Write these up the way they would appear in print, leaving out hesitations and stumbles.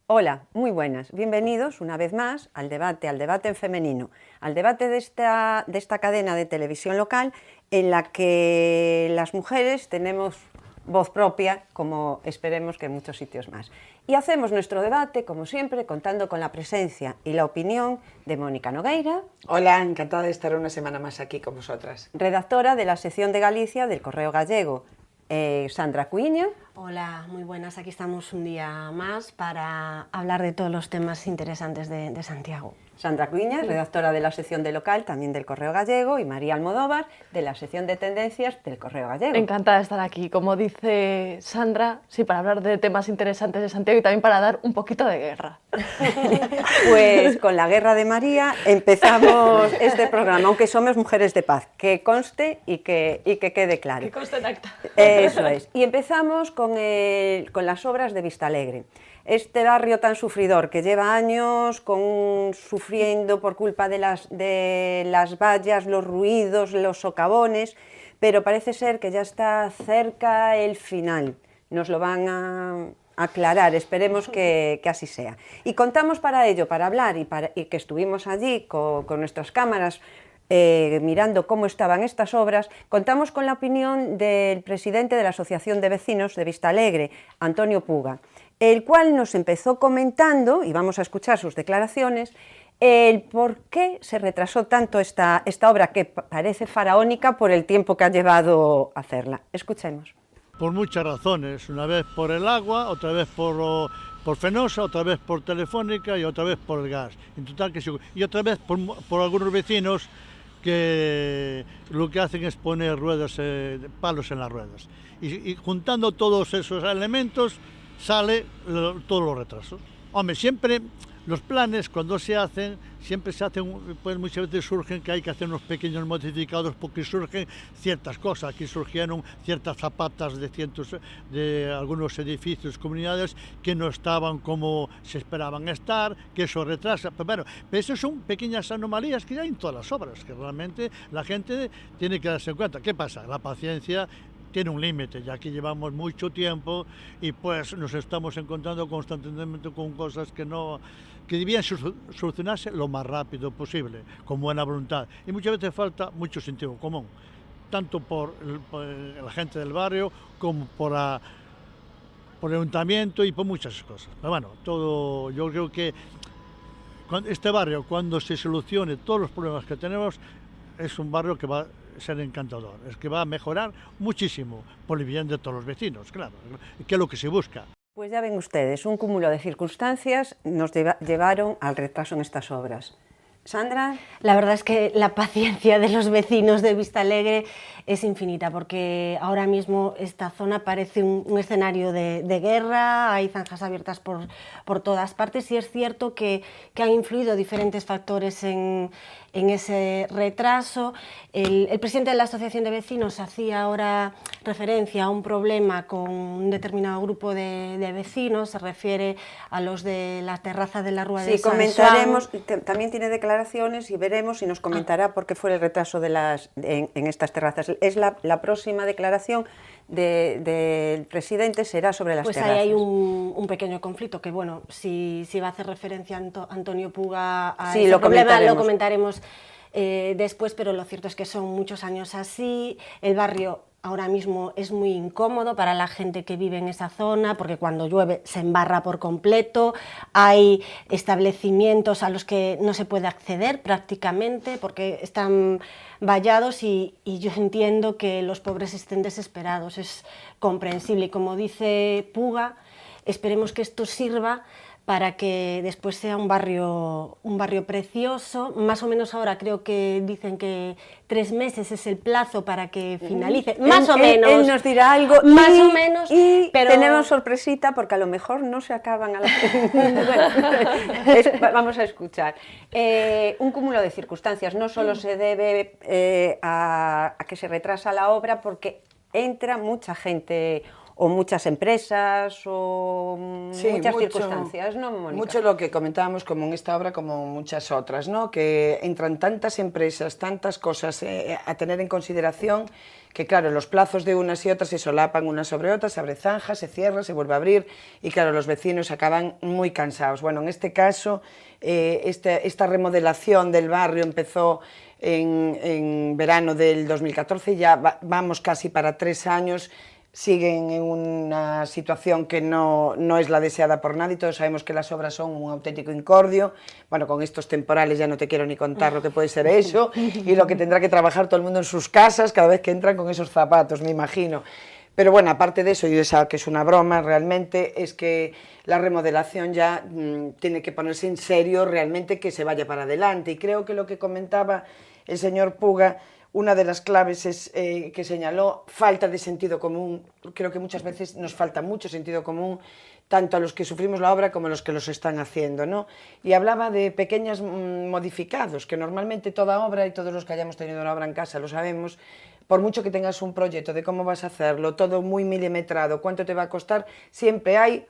Hola, muy buenas. Bienvenidos una vez más al debate en femenino, al debate de esta cadena de televisión local en la que las mujeres tenemos voz propia, como esperemos que en muchos sitios más. Y hacemos nuestro debate, como siempre, contando con la presencia y la opinión de Mónica Nogueira. Hola, encantada de estar una semana más aquí con vosotras. Redactora de la sección de Galicia del Correo Gallego, Sandra Cuiña. Hola, muy buenas. Aquí estamos un día más para hablar de todos los temas interesantes de Santiago. Sandra Cuiña, redactora de la sección de local, también del Correo Gallego, y María Almodóvar, de la sección de tendencias del Correo Gallego. Encantada de estar aquí, como dice Sandra, sí, para hablar de temas interesantes de Santiago y también para dar un poquito de guerra. Pues con la guerra de María empezamos este programa, aunque somos mujeres de paz, que conste y que quede claro. Que conste en acta. Eso es. Y empezamos con las obras de Vistalegre. Este barrio tan sufridor que lleva años sufriendo por culpa de las vallas, los ruidos, los socavones, pero parece ser que ya está cerca el final. Nos lo van a aclarar, esperemos que así sea. Y contamos para ello, para hablar y que estuvimos allí con nuestras cámaras mirando cómo estaban estas obras, contamos con la opinión del presidente de la Asociación de Vecinos de Vistalegre, Antonio Puga, el cual nos empezó comentando, y vamos a escuchar sus declaraciones, el por qué se retrasó tanto esta obra que parece faraónica por el tiempo que ha llevado hacerla. Escuchemos. Por muchas razones, una vez por el agua, otra vez por Fenosa, otra vez por Telefónica y otra vez por el gas. En total y otra vez por algunos vecinos que lo que hacen es poner palos en las ruedas. Y juntando todos esos elementos sale todos los retrasos. Hombre, siempre los planes cuando siempre se hacen, pues muchas veces surgen que hay que hacer unos pequeños modificados porque surgen ciertas cosas. Aquí surgieron ciertas zapatas de algunos edificios, comunidades que no estaban como se esperaban estar, que eso retrasa. Pero eso son pequeñas anomalías que hay en todas las obras, que realmente la gente tiene que darse cuenta. ¿Qué pasa? La paciencia tiene un límite, ya que llevamos mucho tiempo y pues nos estamos encontrando constantemente con cosas que debían solucionarse lo más rápido posible, con buena voluntad. Y muchas veces falta mucho sentido común, tanto por la gente del barrio como por el ayuntamiento y por muchas cosas. Pero bueno, yo creo que este barrio, cuando se solucione todos los problemas que tenemos, es un barrio que va a ser encantador, es que va a mejorar muchísimo por el bien de todos los vecinos, claro, que es lo que se busca. Pues ya ven ustedes, un cúmulo de circunstancias nos llevaron al retraso en estas obras. Sandra. La verdad es que la paciencia de los vecinos de Vistalegre es infinita, porque ahora mismo esta zona parece un escenario de guerra, hay zanjas abiertas por todas partes y es cierto que han influido diferentes factores en ese retraso. El presidente de la Asociación de Vecinos hacía ahora referencia a un problema con un determinado grupo de vecinos, se refiere a los de la terraza de la Rúa de San Xoán. Sí, comentaremos, también tiene declaraciones y veremos y nos comentará por qué fue el retraso en estas terrazas. Es la próxima declaración del presidente será sobre las terrazas. Pues ahí hay un pequeño conflicto que, bueno, si va a hacer referencia Antonio Puga a ese problema, lo comentaremos después, pero lo cierto es que son muchos años así. El barrio ahora mismo es muy incómodo para la gente que vive en esa zona, porque cuando llueve se embarra por completo, hay establecimientos a los que no se puede acceder prácticamente porque están vallados y yo entiendo que los pobres estén desesperados, es comprensible. Y como dice Puga, esperemos que esto sirva para que después sea un barrio precioso. Más o menos ahora creo que dicen que 3 meses es el plazo para que finalice, más o menos. Él nos dirá algo, más o menos, pero tenemos sorpresita porque a lo mejor no se acaban a la vamos a escuchar. Un cúmulo de circunstancias, no solo se debe a que se retrasa la obra porque entra mucha gente o muchas empresas o muchas circunstancias, ¿no, Mónica? Mucho lo que comentábamos como en esta obra como muchas otras, ¿no? Que entran tantas empresas, tantas cosas a tener en consideración que claro, los plazos de unas y otras se solapan unas sobre otras, se abre zanja, se cierra, se vuelve a abrir y claro, los vecinos acaban muy cansados. Bueno, en este caso, esta remodelación del barrio empezó en verano del 2014, ya vamos casi para 3 años, siguen en una situación que no es la deseada por nadie, todos sabemos que las obras son un auténtico incordio, bueno, con estos temporales ya no te quiero ni contar lo que puede ser eso, y lo que tendrá que trabajar todo el mundo en sus casas cada vez que entran con esos zapatos, me imagino. Pero bueno, aparte de eso, y esa que es una broma realmente, es que la remodelación ya tiene que ponerse en serio realmente que se vaya para adelante, y creo que lo que comentaba el señor Puga, una de las claves es que señaló falta de sentido común. Creo que muchas veces nos falta mucho sentido común, tanto a los que sufrimos la obra como a los que los están haciendo, ¿no? Y hablaba de pequeños modificados, que normalmente toda obra, y todos los que hayamos tenido una obra en casa lo sabemos, por mucho que tengas un proyecto de cómo vas a hacerlo, todo muy milimetrado, cuánto te va a costar, siempre hay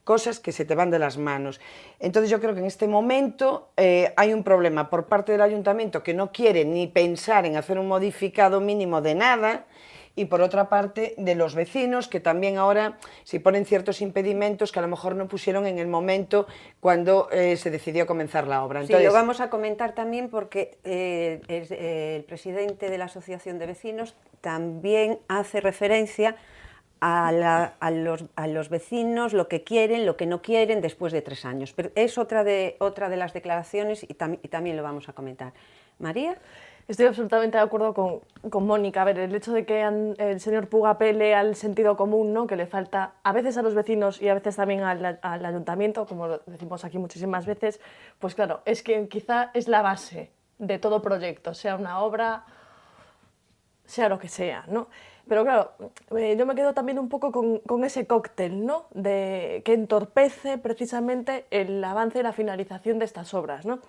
cosas que se te van de las manos. Entonces yo creo que en este momento hay un problema por parte del ayuntamiento que no quiere ni pensar en hacer un modificado mínimo de nada, y por otra parte de los vecinos que también ahora se ponen ciertos impedimentos que a lo mejor no pusieron en el momento cuando se decidió comenzar la obra. Entonces, sí, lo vamos a comentar también porque el presidente de la Asociación de Vecinos también hace referencia a los vecinos, lo que quieren, lo que no quieren después de 3 años. Pero es otra de las declaraciones y también lo vamos a comentar. ¿María? Estoy absolutamente de acuerdo con Mónica. A ver, el hecho de que el señor Puga apele al sentido común, ¿no?, que le falta a veces a los vecinos y a veces también al ayuntamiento, como lo decimos aquí muchísimas veces, pues claro, es que quizá es la base de todo proyecto, sea una obra, sea lo que sea, ¿no? Pero claro, yo me quedo también un poco con ese cóctel, ¿no?, que entorpece precisamente el avance y la finalización de estas obras, ¿no?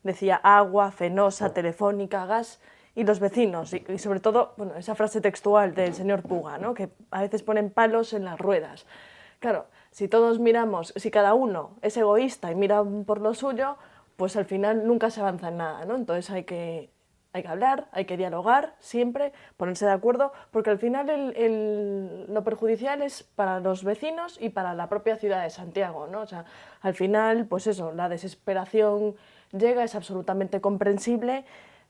Decía agua, Fenosa, Telefónica, gas y los vecinos, y sobre todo, bueno, esa frase textual del señor Puga, ¿no?, que a veces ponen palos en las ruedas. Claro, si todos miramos, si cada uno es egoísta y mira por lo suyo, pues al final nunca se avanza en nada, ¿no? Entonces hay que hablar, hay que dialogar siempre, ponerse de acuerdo, porque al final lo perjudicial es para los vecinos y para la propia ciudad de Santiago, ¿no? O sea, al final, pues eso, la desesperación llega, es absolutamente comprensible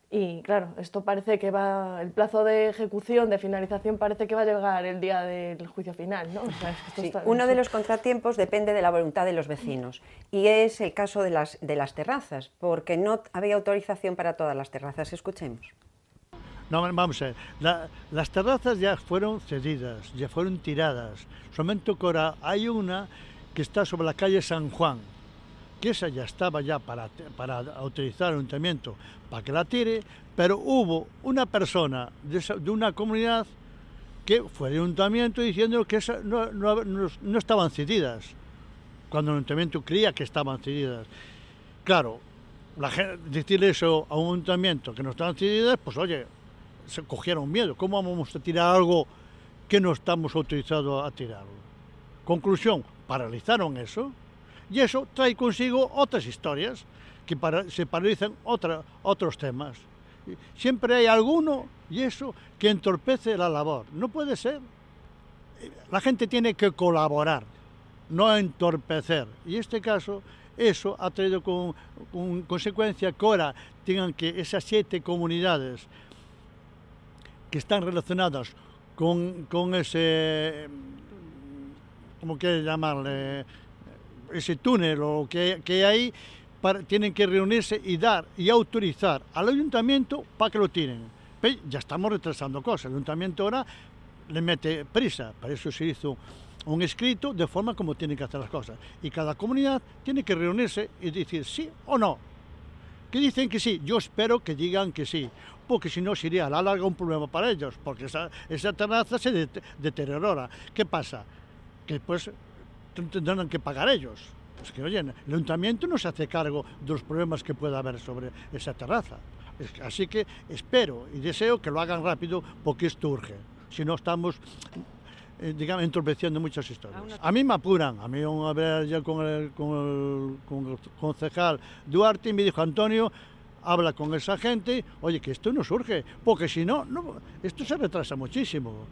y claro, esto parece que el plazo de ejecución, de finalización, parece que va a llegar el día del juicio final, ¿no? O sea, sí, uno de los contratiempos depende de la voluntad de los vecinos y es el caso de las terrazas, porque no había autorización para todas las terrazas. Escuchemos. No, vamos a ver, las terrazas ya fueron cedidas, ya fueron tiradas, solamente que ahora hay una que está sobre la calle San Juan, que esa ya estaba ya para autorizar al ayuntamiento para que la tire, pero hubo una persona de una comunidad que fue al ayuntamiento diciendo que esas no estaban cedidas, cuando el ayuntamiento creía que estaban cedidas. Claro, decirle eso a un ayuntamiento que no estaban cedidas, pues oye, se cogieron miedo. ¿Cómo vamos a tirar algo que no estamos autorizados a tirarlo? Conclusión, paralizaron eso. Y eso trae consigo otras historias que se paralizan otros temas. Siempre hay alguno, y eso, que entorpece la labor. No puede ser. La gente tiene que colaborar, no entorpecer. Y en este caso, eso ha traído con consecuencia que ahora tengan que esas 7 comunidades que están relacionadas con ese, ¿cómo quieres llamarle?, ese túnel o que hay, tienen que reunirse y autorizar al ayuntamiento para que lo tiren. Pero ya estamos retrasando cosas. El ayuntamiento ahora le mete prisa, para eso se hizo un escrito de forma como tienen que hacer las cosas. Y cada comunidad tiene que reunirse y decir sí o no. Que dicen que sí, yo espero que digan que sí, porque si no sería a la larga un problema para ellos, porque esa terraza se deteriora. ¿Qué pasa? Que pues tendrán que pagar ellos. Es que, oye, el ayuntamiento no se hace cargo de los problemas que pueda haber sobre esa terraza. Así que espero y deseo que lo hagan rápido porque esto urge. Si no estamos digamos, entorpeciendo muchas historias. A mí me apuran, a mí a ver ya con el concejal Duarte y me dijo, Antonio, habla con esa gente, oye, que esto no surge, porque si no, esto se retrasa muchísimo.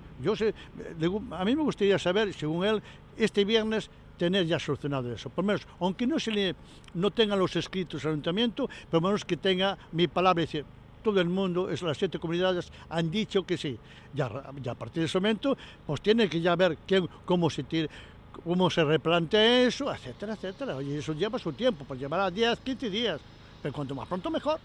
A mí me gustaría saber, según él, este viernes tener ya solucionado eso, por lo menos, aunque no tengan los escritos al ayuntamiento, por lo menos que tenga mi palabra y decir, todo el mundo, las 7 comunidades han dicho que sí. Ya a partir de ese momento, pues tiene que ya ver cómo se replantea eso, etcétera, etcétera. Y eso lleva su tiempo, pues llevará 10, 15 días. Pero cuanto más pronto, mejor.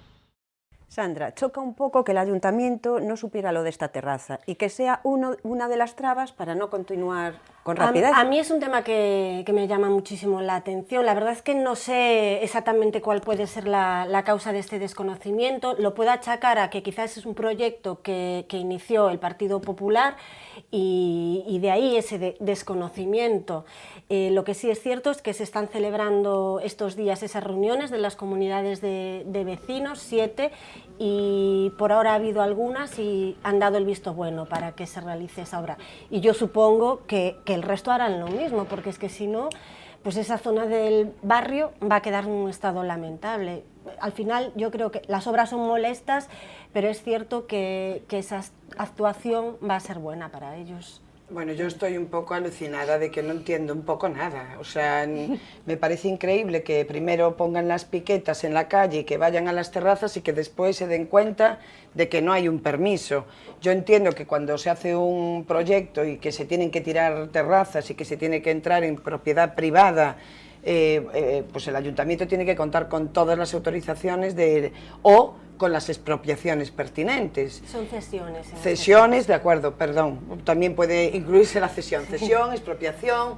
Sandra, choca un poco que el ayuntamiento no supiera lo de esta terraza y que sea una de las trabas para no continuar con rapidez. A mí es un tema que me llama muchísimo la atención. La verdad es que no sé exactamente cuál puede ser la causa de este desconocimiento. Lo puedo achacar a que quizás es un proyecto que inició el Partido Popular y de ahí ese desconocimiento. Lo que sí es cierto es que se están celebrando estos días esas reuniones de las comunidades de vecinos, 7, y por ahora ha habido algunas y han dado el visto bueno para que se realice esa obra. Y yo supongo que el resto harán lo mismo, porque es que si no, pues esa zona del barrio va a quedar en un estado lamentable. Al final yo creo que las obras son molestas, pero es cierto que esa actuación va a ser buena para ellos. Bueno, yo estoy un poco alucinada de que no entiendo un poco nada. O sea, me parece increíble que primero pongan las piquetas en la calle y que vayan a las terrazas y que después se den cuenta de que no hay un permiso. Yo entiendo que cuando se hace un proyecto y que se tienen que tirar terrazas y que se tiene que entrar en propiedad privada, pues el ayuntamiento tiene que contar con todas las autorizaciones o con las expropiaciones pertinentes. Son cesiones. Cesiones, de acuerdo, perdón. También puede incluirse la cesión. Cesión, expropiación,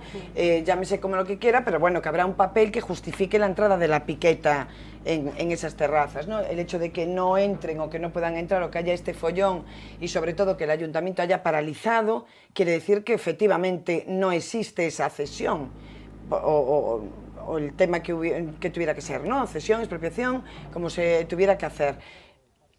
llámese como lo que quiera, pero bueno, que habrá un papel que justifique la entrada de la piqueta en esas terrazas, ¿no? El hecho de que no entren o que no puedan entrar o que haya este follón y sobre todo que el ayuntamiento haya paralizado, quiere decir que efectivamente no existe esa cesión. O el tema que tuviera que ser, ¿no? Cesión, expropiación, como se tuviera que hacer.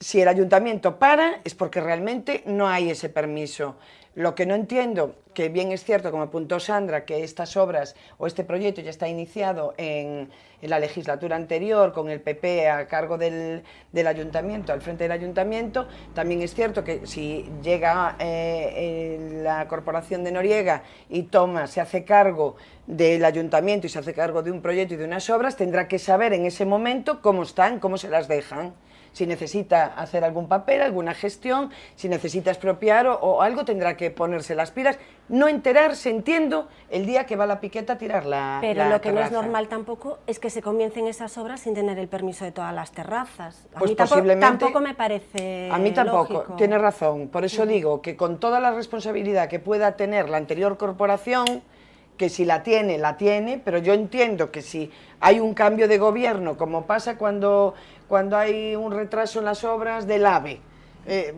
Si el ayuntamiento para, es porque realmente no hay ese permiso. Lo que no entiendo, que bien es cierto, como apuntó Sandra, que estas obras o este proyecto ya está iniciado en la legislatura anterior con el PP a cargo del ayuntamiento, al frente del ayuntamiento, también es cierto que si llega la corporación de Noriega y se hace cargo del ayuntamiento y se hace cargo de un proyecto y de unas obras, tendrá que saber en ese momento cómo están, cómo se las dejan. Si necesita hacer algún papel, alguna gestión, si necesita expropiar o algo, tendrá que ponerse las pilas, no enterarse, entiendo, el día que va la piqueta a tirar la Pero lo que terraza. no es normal tampoco es que se comiencen esas obras sin tener el permiso de todas las terrazas. A Pues mí posiblemente, tampoco me parece a mí tampoco, lógico. tiene razón. Por eso digo que con toda la responsabilidad que pueda tener la anterior corporación, que si la tiene, pero yo entiendo que si hay un cambio de gobierno, como pasa cuando hay un retraso en las obras del AVE,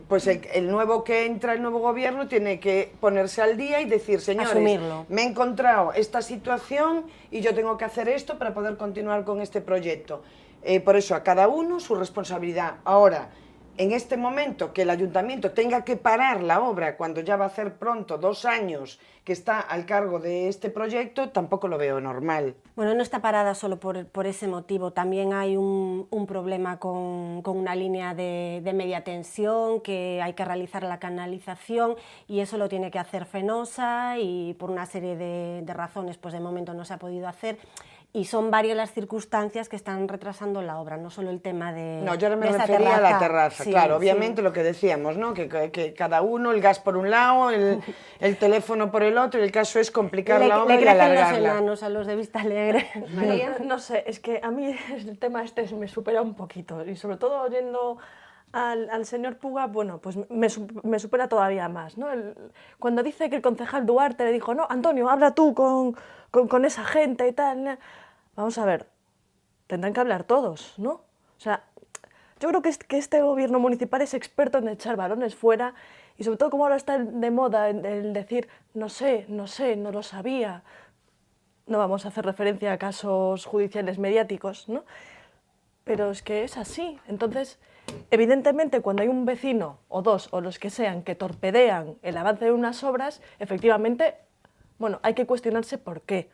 pues el nuevo que entra, el nuevo gobierno, tiene que ponerse al día y decir, señores, asumirlo. me he encontrado esta situación y yo tengo que hacer esto para poder continuar con este proyecto. Por eso a cada uno su responsabilidad. Ahora, en este momento que el ayuntamiento tenga que parar la obra cuando ya va a hacer pronto 2 años que está al cargo de este proyecto, tampoco lo veo normal. Bueno, no está parada solo por ese motivo, también hay un problema con una línea de media tensión, que hay que realizar la canalización y eso lo tiene que hacer Fenosa y por una serie de razones pues de momento no se ha podido hacer. Y son varias las circunstancias que están retrasando la obra, no solo el tema de No, yo ahora me esa refería a la terraza, sí, claro, obviamente sí. lo que decíamos, ¿no? Que cada uno, el gas por un lado, el teléfono por el otro, y el caso es complicar la obra y alargarla. Le crecen los enanos a los de Vista Alegre. María, no sé, es que a mí el tema este me supera un poquito, y sobre todo oyendo al señor Puga, bueno, pues me supera todavía más, ¿no? Cuando dice que el concejal Duarte le dijo, no, Antonio, habla tú con esa gente y tal. Vamos a ver, tendrán que hablar todos, ¿no? O sea, yo creo que este gobierno municipal es experto en echar balones fuera y sobre todo como ahora está de moda el decir, no sé, no lo sabía. No vamos a hacer referencia a casos judiciales mediáticos, ¿no? Pero es que es así. Entonces, Evidentemente, cuando hay un vecino o dos o los que sean que torpedean el avance de unas obras, efectivamente, bueno, hay que cuestionarse por qué.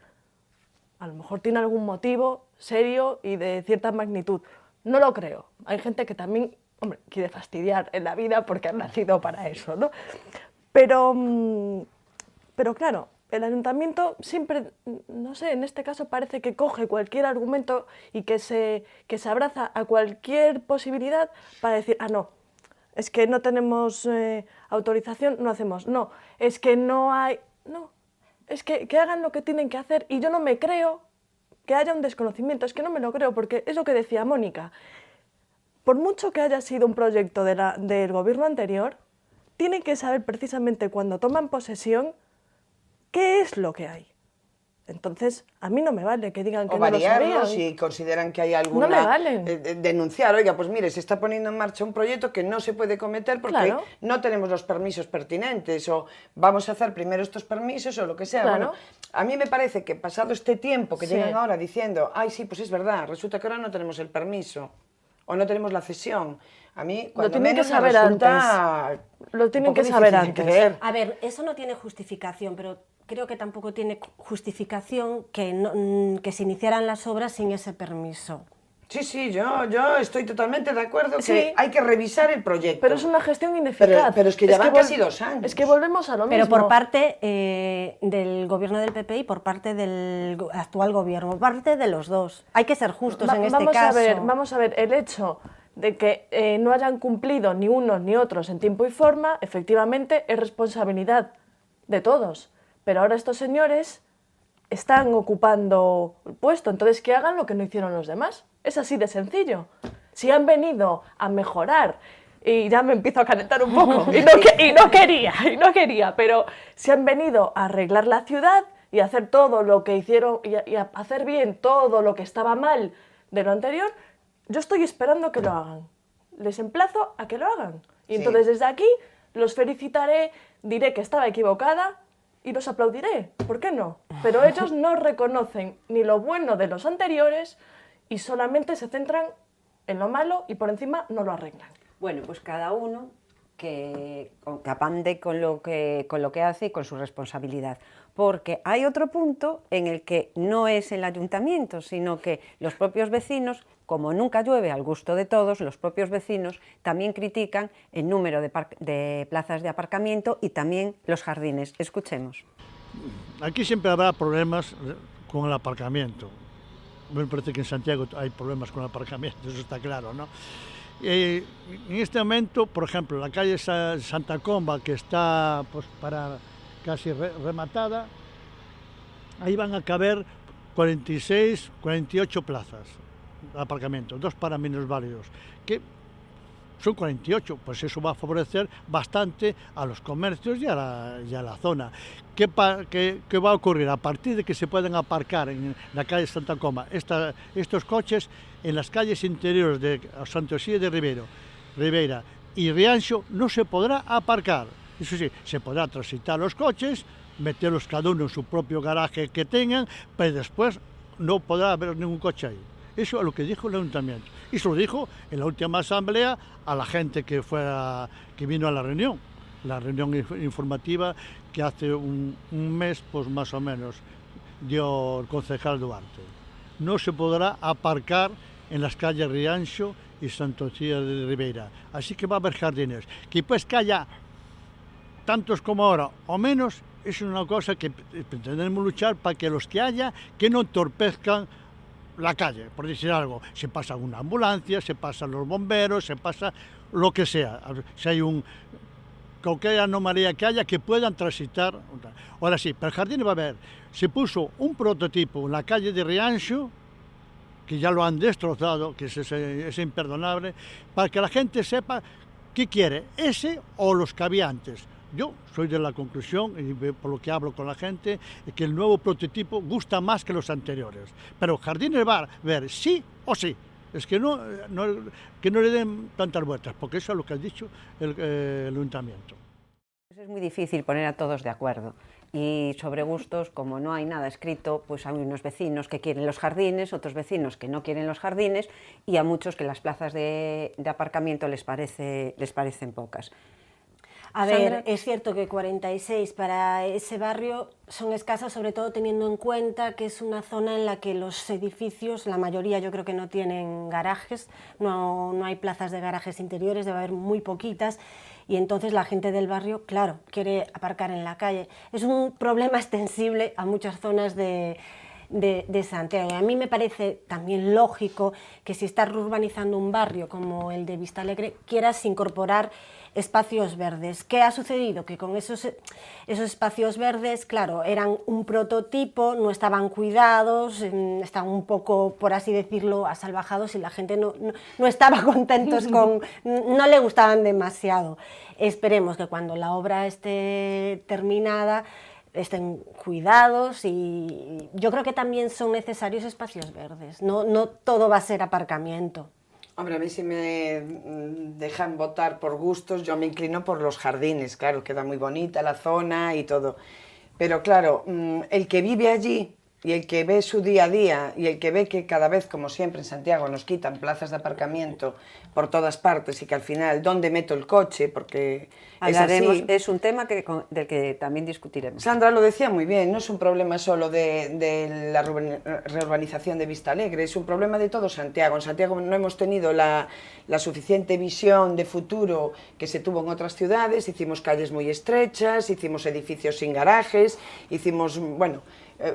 A lo mejor tiene algún motivo serio y de cierta magnitud. No lo creo. Hay gente que también, hombre, quiere fastidiar en la vida porque han nacido para eso, ¿no? Pero claro, el ayuntamiento siempre, no sé, en este caso parece que coge cualquier argumento y que se abraza a cualquier posibilidad para decir, ah, no, es que no tenemos autorización, no hacemos, no, es que no hay, no, es que hagan lo que tienen que hacer y yo no me creo que haya un desconocimiento, es que no me lo creo, porque es lo que decía Mónica, por mucho que haya sido un proyecto del gobierno anterior, tienen que saber precisamente cuando toman posesión qué es lo que hay. Entonces, a mí no me vale que digan que no lo sabían. Si consideran que hay alguna... No me vale. Denunciar, oiga, pues mire, se está poniendo en marcha un proyecto que no se puede cometer porque no tenemos los permisos pertinentes, o vamos a hacer primero estos permisos, o lo que sea. Bueno, a mí me parece que pasado este tiempo que llegan ahora diciendo, ay, sí, pues es verdad, resulta que ahora no tenemos el permiso, o no tenemos la cesión. A mí, cuando menos me resulta... Lo tienen que saber antes. A ver, eso no tiene justificación, pero creo que tampoco tiene justificación que se iniciaran las obras sin ese permiso. Sí, yo estoy totalmente de acuerdo que hay que revisar el proyecto. Pero es una gestión ineficaz. Pero es que ya van casi 2 años. Es que volvemos a lo mismo. Pero por parte del gobierno del PP y por parte del actual gobierno, por parte de los dos. Hay que ser justos en este caso. Vamos a ver, el hecho de que no hayan cumplido ni unos ni otros en tiempo y forma, efectivamente es responsabilidad de todos. Pero ahora estos señores están ocupando el puesto, entonces que hagan lo que no hicieron los demás. Es así de sencillo. Si han venido a mejorar, y ya me empiezo a calentar un poco, y no quería, pero si han venido a arreglar la ciudad y a hacer todo lo que hicieron, y a hacer bien todo lo que estaba mal de lo anterior, yo estoy esperando que lo hagan. Les emplazo a que lo hagan. Y entonces desde aquí los felicitaré, diré que estaba equivocada y los aplaudiré. ¿Por qué no? Pero ellos no reconocen ni lo bueno de los anteriores y solamente se centran en lo malo y por encima no lo arreglan. Bueno, pues cada uno que apande con lo que hace y con su responsabilidad. Porque hay otro punto en el que no es el ayuntamiento, sino que los propios vecinos, como nunca llueve al gusto de todos, los propios vecinos también critican el número de plazas de aparcamiento y también los jardines. Escuchemos. Aquí siempre habrá problemas con el aparcamiento. Me parece que en Santiago hay problemas con el aparcamiento, eso está claro, ¿no? En este momento, por ejemplo, la calle Santa Comba, que está pues, para casi rematada, ahí van a caber 46, 48 plazas de aparcamiento, 2 para minusválidos, que son 48, pues eso va a favorecer bastante a los comercios y a la zona. ¿Qué va a ocurrir? A partir de que se puedan aparcar en la calle Santa Comba estos coches en las calles interiores de Santosía de Ribeira y Rianxo, no se podrá aparcar. Eso sí, se podrá transitar los coches, meterlos cada uno en su propio garaje que tengan, pero después no podrá haber ningún coche ahí. Eso es lo que dijo el ayuntamiento. Y se lo dijo en la última asamblea a la gente que vino a la reunión informativa que hace un mes, pues más o menos, dio el concejal Duarte. No se podrá aparcar en las calles Rianxo y Santosía de Ribeira. Así que va a haber jardines. Que pues que haya tantos como ahora o menos, es una cosa que pretendemos luchar para que los que haya, que no entorpezcan la calle, por decir algo. Se pasa una ambulancia, se pasan los bomberos, se pasa lo que sea. Si hay cualquier anomalía que haya, que puedan transitar. Ahora sí, para el jardín va a haber. Se puso un prototipo en la calle de Rianxo, que ya lo han destrozado, que es imperdonable, para que la gente sepa qué quiere, ese o los que había antes. Yo soy de la conclusión, y por lo que hablo con la gente, que el nuevo prototipo gusta más que los anteriores. Pero jardines va a haber sí o sí. Es que no le den tantas vueltas, porque eso es lo que ha dicho el ayuntamiento. Es muy difícil poner a todos de acuerdo. Y sobre gustos, como no hay nada escrito, pues hay unos vecinos que quieren los jardines, otros vecinos que no quieren los jardines y a muchos que las plazas de aparcamiento les parecen pocas. A ver, es cierto que 46 para ese barrio son escasas, sobre todo teniendo en cuenta que es una zona en la que los edificios, la mayoría yo creo que no tienen garajes, no hay plazas de garajes interiores, debe haber muy poquitas, y entonces la gente del barrio, claro, quiere aparcar en la calle. Es un problema extensible a muchas zonas de Santiago. A mí me parece también lógico que si estás urbanizando un barrio como el de Vistalegre, quieras incorporar espacios verdes. ¿Qué ha sucedido? Que con esos espacios verdes, claro, eran un prototipo, no estaban cuidados, estaban un poco, por así decirlo, asalvajados y la gente no estaba contentos no le gustaban demasiado. Esperemos que cuando la obra esté terminada estén cuidados y yo creo que también son necesarios espacios verdes, no todo va a ser aparcamiento. Hombre, a mí si me dejan votar por gustos, yo me inclino por los jardines, claro, queda muy bonita la zona y todo. Pero claro, el que vive allí y el que ve su día a día y el que ve que cada vez, como siempre en Santiago, nos quitan plazas de aparcamiento por todas partes y que al final, ¿dónde meto el coche? Porque hablaremos, es así. Es un tema del que también discutiremos. Sandra lo decía muy bien, no es un problema solo de la reurbanización de Vistalegre, es un problema de todo Santiago. En Santiago no hemos tenido la suficiente visión de futuro que se tuvo en otras ciudades, hicimos calles muy estrechas, hicimos edificios sin garajes, hicimos, bueno,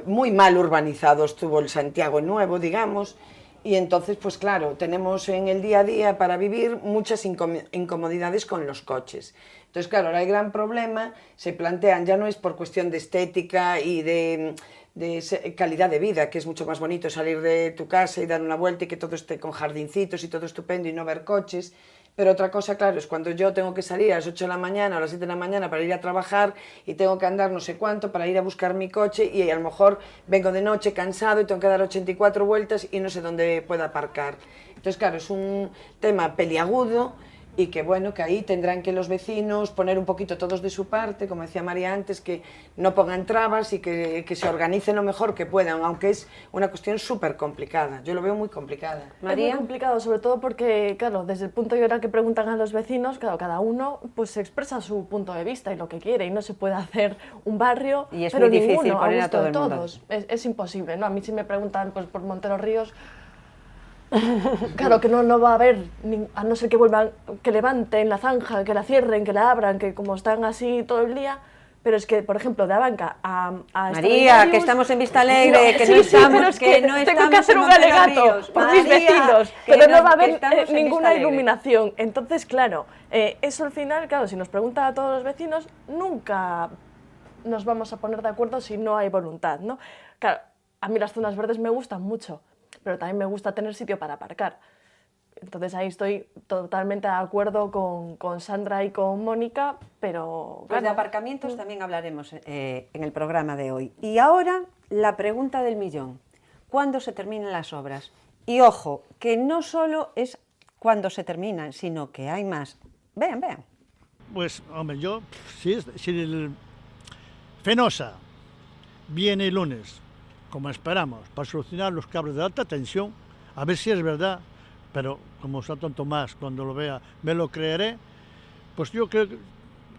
muy mal urbanizado estuvo el Santiago nuevo, digamos, y entonces, pues claro, tenemos en el día a día para vivir muchas incomodidades con los coches. Entonces, claro, ahora el gran problema se plantean, ya no es por cuestión de estética y de calidad de vida, que es mucho más bonito salir de tu casa y dar una vuelta y que todo esté con jardincitos y todo estupendo y no ver coches. Pero otra cosa, claro, es cuando yo tengo que salir a las 8 de la mañana o a las 7 de la mañana para ir a trabajar y tengo que andar no sé cuánto para ir a buscar mi coche y a lo mejor vengo de noche cansado y tengo que dar 84 vueltas y no sé dónde pueda aparcar. Entonces, claro, es un tema peliagudo y que bueno, que ahí tendrán que los vecinos poner un poquito todos de su parte, como decía María antes, que no pongan trabas y que se organicen lo mejor que puedan, aunque es una cuestión súper complicada, yo lo veo muy complicada. María. Es muy complicado, sobre todo porque, claro, desde el punto de vista que preguntan a los vecinos, claro, cada uno pues expresa su punto de vista y lo que quiere, y no se puede hacer un barrio, y es pero muy difícil ninguno, poner a gusto a de todo el todos. Es imposible, ¿no? A mí si me preguntan pues, por Montero Ríos, claro que no va a haber, a no ser que vuelvan, que levanten la zanja, que la cierren, que la abran, que como están así todo el día, pero es que, por ejemplo, de Abanca a María, que estamos en Vistalegre, no, que sí, no estamos, pero es que no tengo que hacer un alegato por mis vecinos, pero no va a haber ninguna iluminación. Entonces, claro, eso al final, claro, si nos pregunta a todos los vecinos, nunca nos vamos a poner de acuerdo si no hay voluntad, ¿no? Claro, a mí las zonas verdes me gustan mucho, pero también me gusta tener sitio para aparcar. Entonces ahí estoy totalmente de acuerdo con Sandra y con Mónica, pero... Pues de aparcamientos también hablaremos en el programa de hoy. Y ahora la pregunta del millón. ¿Cuándo se terminan las obras? Y ojo, que no solo es cuando se terminan, sino que hay más. Vean. Pues, hombre, yo, si el Fenosa viene el lunes, como esperamos, para solucionar los cables de alta tensión, a ver si es verdad, pero como Santo Tomás, cuando lo vea, me lo creeré, pues yo creo que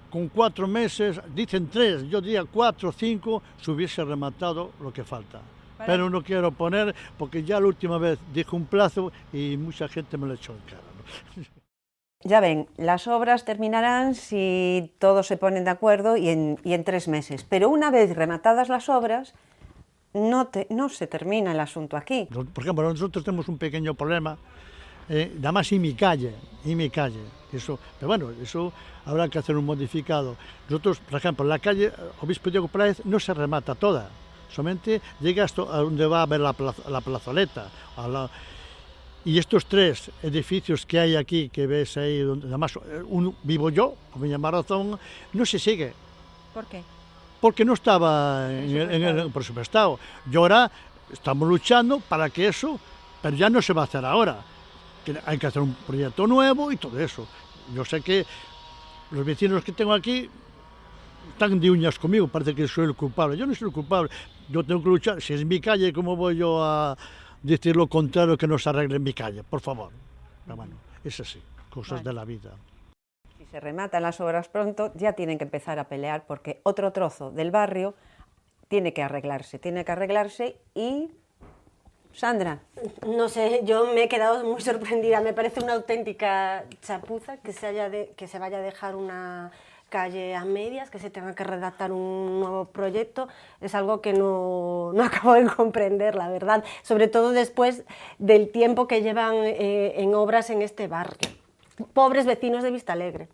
con 4 meses, dicen 3, yo diría 4 o 5, se hubiese rematado lo que falta. Pero no quiero poner, porque ya la última vez dije un plazo y mucha gente me lo echó en cara, ¿no? Ya ven, las obras terminarán si todos se ponen de acuerdo y en 3 meses, pero una vez rematadas las obras, no se termina el asunto aquí. Por ejemplo, nosotros tenemos un pequeño problema, nada más en mi calle, eso, pero bueno, eso habrá que hacer un modificado. Nosotros, por ejemplo, la calle Obispo Diego Pérez no se remata toda, solamente llega hasta donde va a ver la plazoleta. Y estos 3 edificios que hay aquí, que ves ahí, donde además vivo yo, con Viña Razón, no se sigue. ¿Por qué? Porque no estaba en el presupuestado. Y ahora estamos luchando para que eso, pero ya no se va a hacer ahora. Que hay que hacer un proyecto nuevo y todo eso. Yo sé que los vecinos que tengo aquí están de uñas conmigo, parece que soy el culpable. Yo no soy el culpable, yo tengo que luchar. Si es mi calle, ¿cómo voy yo a decir lo contrario, que no se arregle en mi calle? Por favor. Pero bueno, es así, cosas de la vida. Si se rematan las obras pronto, ya tienen que empezar a pelear porque otro trozo del barrio tiene que arreglarse y... Sandra. No sé, yo me he quedado muy sorprendida, me parece una auténtica chapuza que se vaya a dejar una calle a medias, que se tenga que redactar un nuevo proyecto, es algo que no acabo de comprender, la verdad, sobre todo después del tiempo que llevan en obras en este barrio. Pobres vecinos de Vistalegre.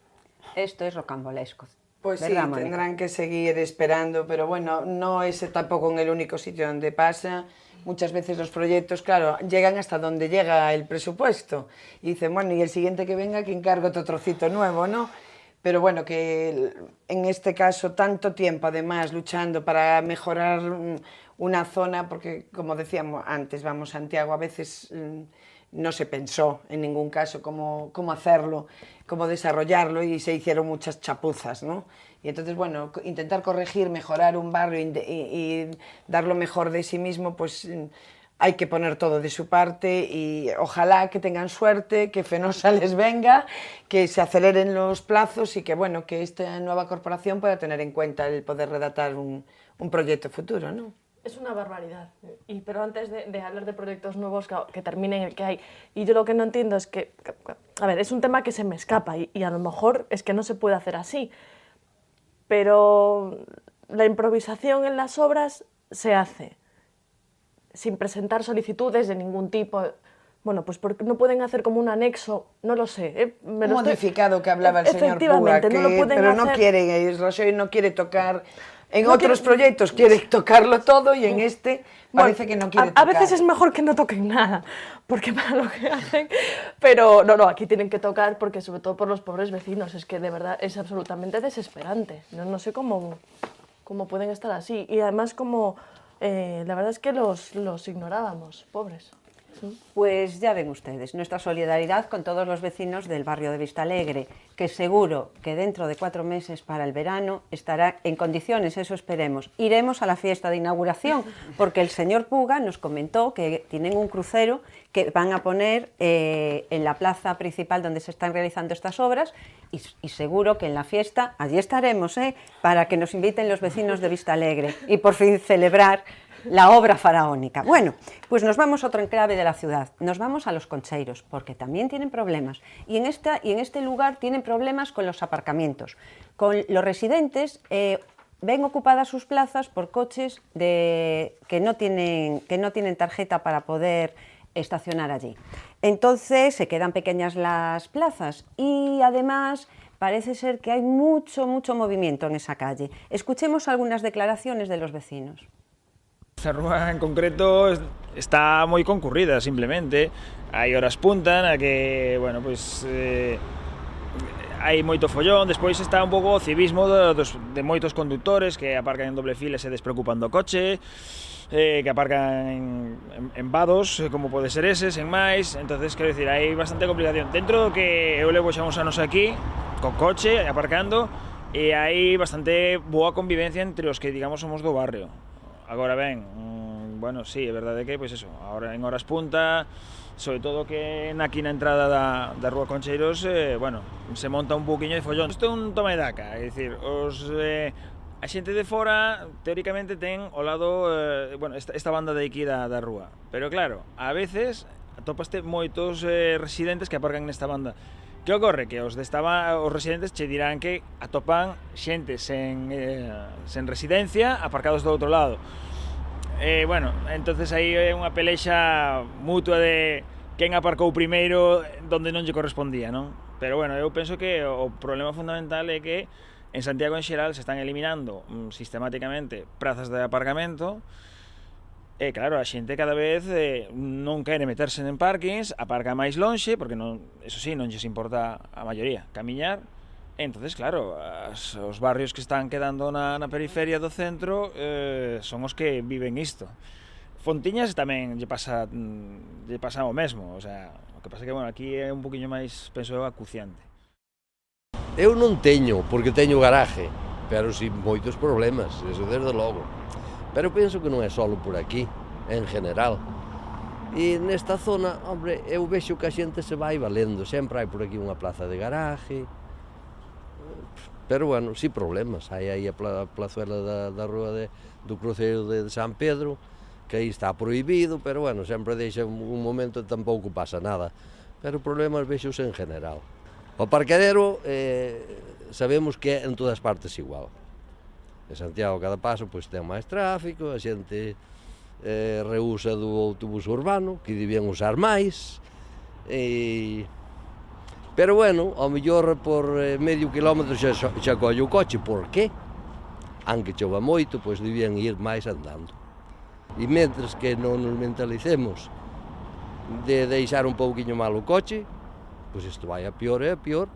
Esto es rocambolesco. Pues sí, ¿verdad, Mónica? tendrán que seguir esperando, pero bueno, no es tampoco en el único sitio donde pasa. Muchas veces los proyectos, claro, llegan hasta donde llega el presupuesto y dicen, bueno, y el siguiente que venga que encargo otro trocito nuevo, ¿no? Pero bueno, que en este caso tanto tiempo además luchando para mejorar una zona, porque como decíamos antes, vamos, Santiago a veces no se pensó en ningún caso cómo hacerlo, cómo desarrollarlo y se hicieron muchas chapuzas, ¿no? Y entonces, bueno, intentar corregir, mejorar un barrio y dar lo mejor de sí mismo, pues hay que poner todo de su parte y ojalá que tengan suerte, que Fenosa les venga, que se aceleren los plazos y que, bueno, que esta nueva corporación pueda tener en cuenta el poder redactar un proyecto futuro, ¿no? Es una barbaridad, pero antes de hablar de proyectos nuevos que terminen el que hay, y yo lo que no entiendo es que, a ver, es un tema que se me escapa y a lo mejor es que no se puede hacer así, pero la improvisación en las obras se hace sin presentar solicitudes de ningún tipo. Bueno, pues porque no pueden hacer como un anexo, no lo sé. Un modificado que hablaba el señor Puga, no lo pueden pero hacer. No quiere, Rajoy no quiere tocar. En otros proyectos quiere tocarlo todo y en este parece que no quiere tocar. A veces es mejor que no toquen nada, porque para lo que hacen... Pero no, aquí tienen que tocar porque sobre todo por los pobres vecinos, es que de verdad es absolutamente desesperante. No sé cómo pueden estar así. Y además la verdad es que los ignorábamos, pobres. Pues ya ven ustedes, nuestra solidaridad con todos los vecinos del barrio de Vistalegre, que seguro que dentro de 4 meses para el verano estará en condiciones, eso esperemos. Iremos a la fiesta de inauguración, porque el señor Puga nos comentó que tienen un crucero que van a poner en la plaza principal donde se están realizando estas obras y seguro que en la fiesta allí estaremos, para que nos inviten los vecinos de Vistalegre y por fin celebrar la obra faraónica. Bueno, pues nos vamos a otro enclave de la ciudad, nos vamos a Los Concheiros, porque también tienen problemas. Y en este lugar tienen problemas con los aparcamientos. Con los residentes ven ocupadas sus plazas por coches que no tienen tarjeta para poder estacionar allí. Entonces se quedan pequeñas las plazas y además parece ser que hay mucho movimiento en esa calle. Escuchemos algunas declaraciones de los vecinos. Esta rúa en concreto está moi concurrida, simplemente. Hai horas punta na que, bueno, pois hai moito follón, despois está un pouco o civismo de moitos condutores que aparcan en doble fila e se despreocupan do coche, que aparcan en vados, como pode ser ese, sen máis. Entonces, quero dicir, hai bastante complicación. Dentro do que eu levo xa uns anos aquí, co coche, aparcando, e hai bastante boa convivencia entre os que, digamos, somos do barrio. Agora ben, bueno, sí, é verdade que, pois eso, agora en horas punta, sobre todo que aquí na entrada da Rúa Concheiros, bueno, se monta un pouquiño de follón. Isto é un toma e daca, é dicir, a xente de fora, teóricamente, ten ao lado, bueno, esta banda de aquí da rúa, pero claro, a veces atopaste moitos residentes que aparcan nesta banda. Que ocorre? Que os residentes che dirán que atopan xente sen residencia aparcados do outro lado. Bueno, entonces aí é unha pelexa mutua de quen aparcou primeiro donde non lle correspondía, non? Pero bueno, eu penso que o problema fundamental é que en Santiago en xeral se están eliminando sistemáticamente prazas de aparcamento. E claro, a xente cada vez non quere meterse en parkings, aparca máis lonxe, porque non, eso sí, non lles importa a maioría camiñar. Entonces, claro, os barrios que están quedando na periferia do centro son os que viven isto. Fontiñas tamén lle pasa o mesmo, o sea, o que pasa que, bueno, aquí é un poquinho máis, penso eu, acuciante. Eu non teño, porque teño garaje, pero sin moitos problemas, eso desde logo. Pero penso que non é só por aquí, en general. E nesta zona, hombre, eu vexo que a xente se vai valendo, sempre hai por aquí unha plaza de garaje, pero, bueno, sin problemas. Hai aí a plazuela da rúa do cruceiro de San Pedro, que aí está prohibido, pero, bueno, sempre deixa un momento e tampouco pasa nada. Pero problemas vexos en general. O parqueadero sabemos que é en todas partes igual. En Santiago cada paso pois ten máis tráfico, a xente reusa do autobús urbano, que debían usar máis, pero bueno, ao mellor por medio quilómetro xa colle o coche, por qué? Aunque chova moito, pois debían ir máis andando. E mentres que non nos mentalicemos de deixar un pouquiño mal o coche, pois isto vai a pior e a pior,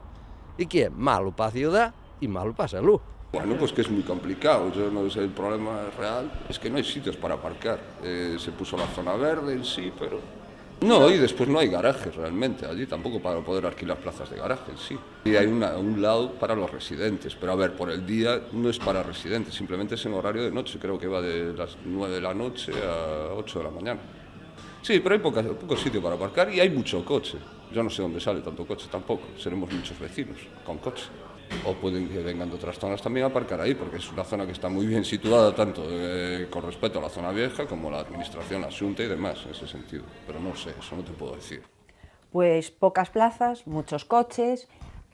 e que é malo para a ciudad e malo para a salud. Bueno, pues que es muy complicado. Yo no sé, el problema real es que no hay sitios para aparcar. Se puso la zona verde en sí, pero... No, y después no hay garajes realmente allí, tampoco para poder alquilar plazas de garaje en sí. Y hay un lado para los residentes, pero a ver, por el día no es para residentes, simplemente es en horario de noche, creo que va de las 9 de la noche a 8 de la mañana. Sí, pero hay poco sitio para aparcar y hay mucho coche. Yo no sé dónde sale tanto coche tampoco, seremos muchos vecinos con coche. O pueden que vengan de otras zonas también a aparcar ahí, porque es una zona que está muy bien situada, tanto con respecto a la zona vieja como la administración, la Xunta y demás, en ese sentido. Pero no sé, eso no te puedo decir. Pues pocas plazas, muchos coches,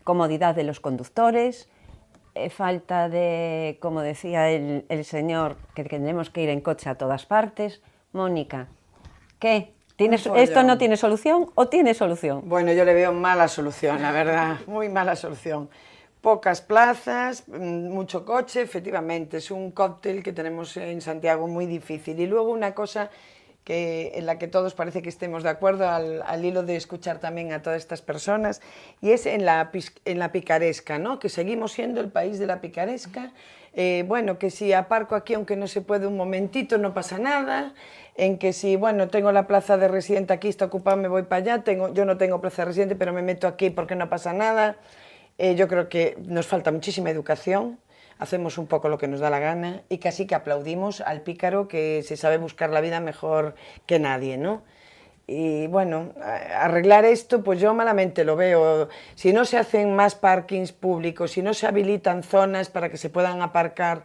comodidad de los conductores, falta de, como decía el señor, que tendremos que ir en coche a todas partes. Mónica, ¿qué? ¿Esto no tiene solución o tiene solución? Bueno, yo le veo mala solución, la verdad, muy mala solución. Pocas plazas, mucho coche, efectivamente, es un cóctel que tenemos en Santiago muy difícil. Y luego una cosa en la que todos parece que estemos de acuerdo al hilo de escuchar también a todas estas personas, y es en la picaresca, ¿no? Que seguimos siendo el país de la picaresca. Bueno, que si aparco aquí aunque no se puede un momentito no pasa nada, en que si, bueno, tengo la plaza de residente aquí, está ocupada, me voy para allá, yo no tengo plaza de residente pero me meto aquí porque no pasa nada. Yo creo que nos falta muchísima educación, hacemos un poco lo que nos da la gana y casi que aplaudimos al pícaro que se sabe buscar la vida mejor que nadie, ¿no? Y bueno, arreglar esto, pues yo malamente lo veo. Si no se hacen más parkings públicos, si no se habilitan zonas para que se puedan aparcar,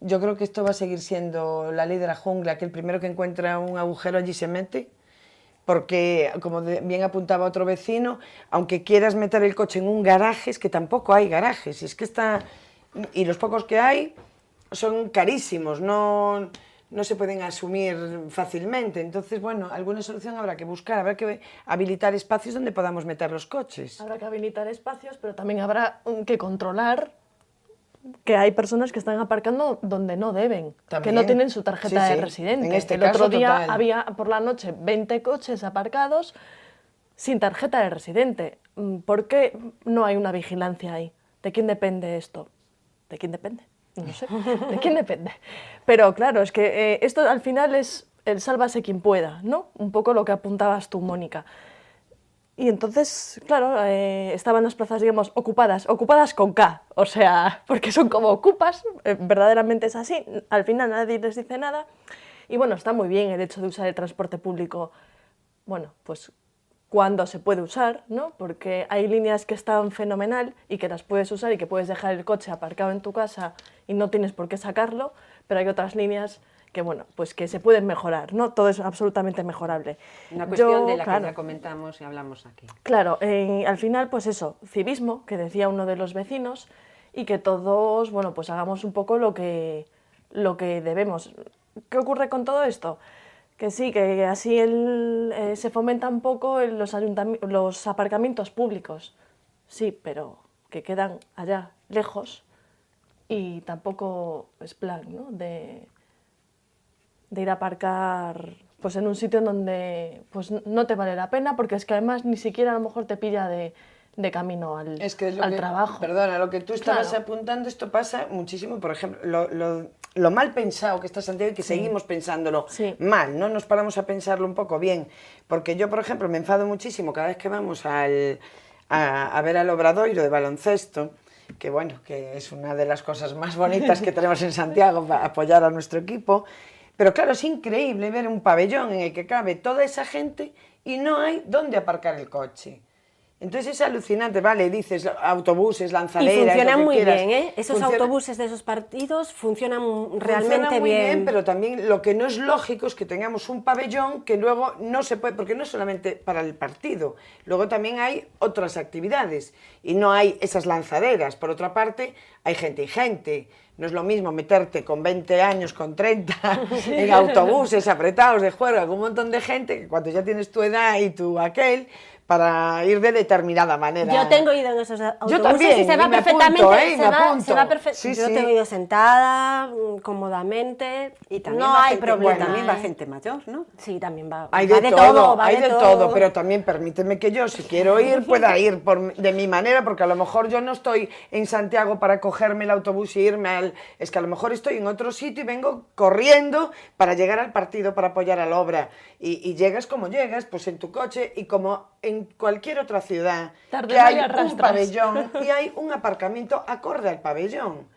yo creo que esto va a seguir siendo la ley de la jungla, que el primero que encuentra un agujero allí se mete. Porque, como bien apuntaba otro vecino, aunque quieras meter el coche en un garaje, es que tampoco hay garajes, es que y los pocos que hay son carísimos, no se pueden asumir fácilmente. Entonces, bueno, alguna solución habrá que buscar, habrá que habilitar espacios donde podamos meter los coches. Habrá que habilitar espacios, pero también habrá que controlar que hay personas que están aparcando donde no deben, también, que no tienen su tarjeta de residente. En el otro día había por la noche 20 coches aparcados sin tarjeta de residente. ¿Por qué no hay una vigilancia ahí? ¿De quién depende esto? ¿De quién depende? No sé. ¿De quién depende? Pero claro, es que esto al final es el sálvase quien pueda, ¿no? Un poco lo que apuntabas tú, Mónica. Y entonces, claro, estaban las plazas, digamos, ocupadas con K, o sea, porque son como ocupas, verdaderamente es así, al final nadie les dice nada, y bueno, está muy bien el hecho de usar el transporte público, bueno, pues cuando se puede usar, ¿no? Porque hay líneas que están fenomenal y que las puedes usar y que puedes dejar el coche aparcado en tu casa y no tienes por qué sacarlo, pero hay otras líneas que, bueno, pues que se pueden mejorar, ¿no? Todo es absolutamente mejorable. Una cuestión de la que ya comentamos y hablamos aquí. Claro, al final, pues eso, civismo, que decía uno de los vecinos, y que todos, bueno, pues hagamos un poco lo que debemos. ¿Qué ocurre con todo esto? Que sí, que así se fomenta un poco los aparcamientos públicos, sí, pero que quedan allá, lejos, y tampoco es plan, ¿no? de ir a aparcar pues en un sitio en donde pues no te vale la pena, porque es que además ni siquiera a lo mejor te pilla de camino al trabajo. Perdona, lo que tú estabas apuntando, esto pasa muchísimo, por ejemplo, lo mal pensado que está Santiago y que seguimos pensándolo mal, no nos paramos a pensarlo un poco bien, porque yo, por ejemplo, me enfado muchísimo cada vez que vamos a ver al Obradoiro de baloncesto, que bueno, que es una de las cosas más bonitas que tenemos en Santiago para apoyar a nuestro equipo. Pero claro, es increíble ver un pabellón en el que cabe toda esa gente y no hay dónde aparcar el coche. Entonces es alucinante, vale, dices autobuses, lanzaderas, y funcionan muy quieras. bien, ¿eh? Esos autobuses de esos partidos funcionan realmente muy bien. Pero también lo que no es lógico es que tengamos un pabellón que luego no se puede, porque no es solamente para el partido, luego también hay otras actividades y no hay esas lanzaderas. Por otra parte, hay gente y gente. No es lo mismo meterte con 20 años, con 30, en autobuses apretados de juego, con un montón de gente, que cuando ya tienes tu edad y tu aquel, para ir de determinada manera. Yo tengo ido en esos autobuses. Yo también, y se va me perfectamente. apunto, se va perfectamente. Sí, yo sí. tengo ido sentada, cómodamente. Y también no va hay gente, problema. Bueno, también va gente mayor, ¿no? Sí, también va. Hay va de todo, hay de todo. todo, pero también permíteme que yo, si quiero ir, pueda ir de mi manera, porque a lo mejor yo no estoy en Santiago para cogerme el autobús y irme al... Es que a lo mejor estoy en otro sitio y vengo corriendo para llegar al partido, para apoyar a la obra. Y llegas como llegas, pues en tu coche, y como en cualquier otra ciudad, que hay un pabellón y hay un aparcamiento acorde al pabellón.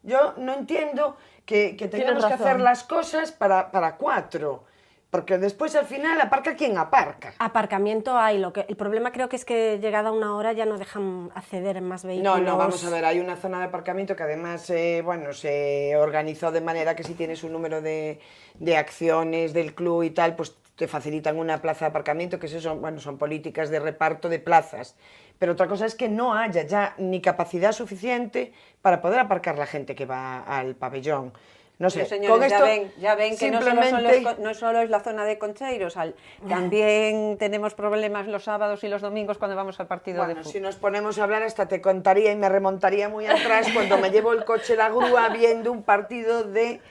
Yo no entiendo que tengamos que hacer las cosas para 4, porque después al final aparca quien aparca. Aparcamiento hay, el problema creo que es que llegada una hora ya no dejan acceder más vehículos. No, vamos a ver, hay una zona de aparcamiento que además, bueno, se organizó de manera que si tienes un número de acciones del club y tal, pues te facilitan una plaza de aparcamiento, que eso son políticas de reparto de plazas. Pero otra cosa es que no haya ya ni capacidad suficiente para poder aparcar la gente que va al pabellón. No sé, señores, con esto ya ven que no solo es la zona de Concheiros, también tenemos problemas los sábados y los domingos cuando vamos al partido de fútbol. Si nos ponemos a hablar hasta te contaría y me remontaría muy atrás cuando me llevo el coche la grúa viendo un partido de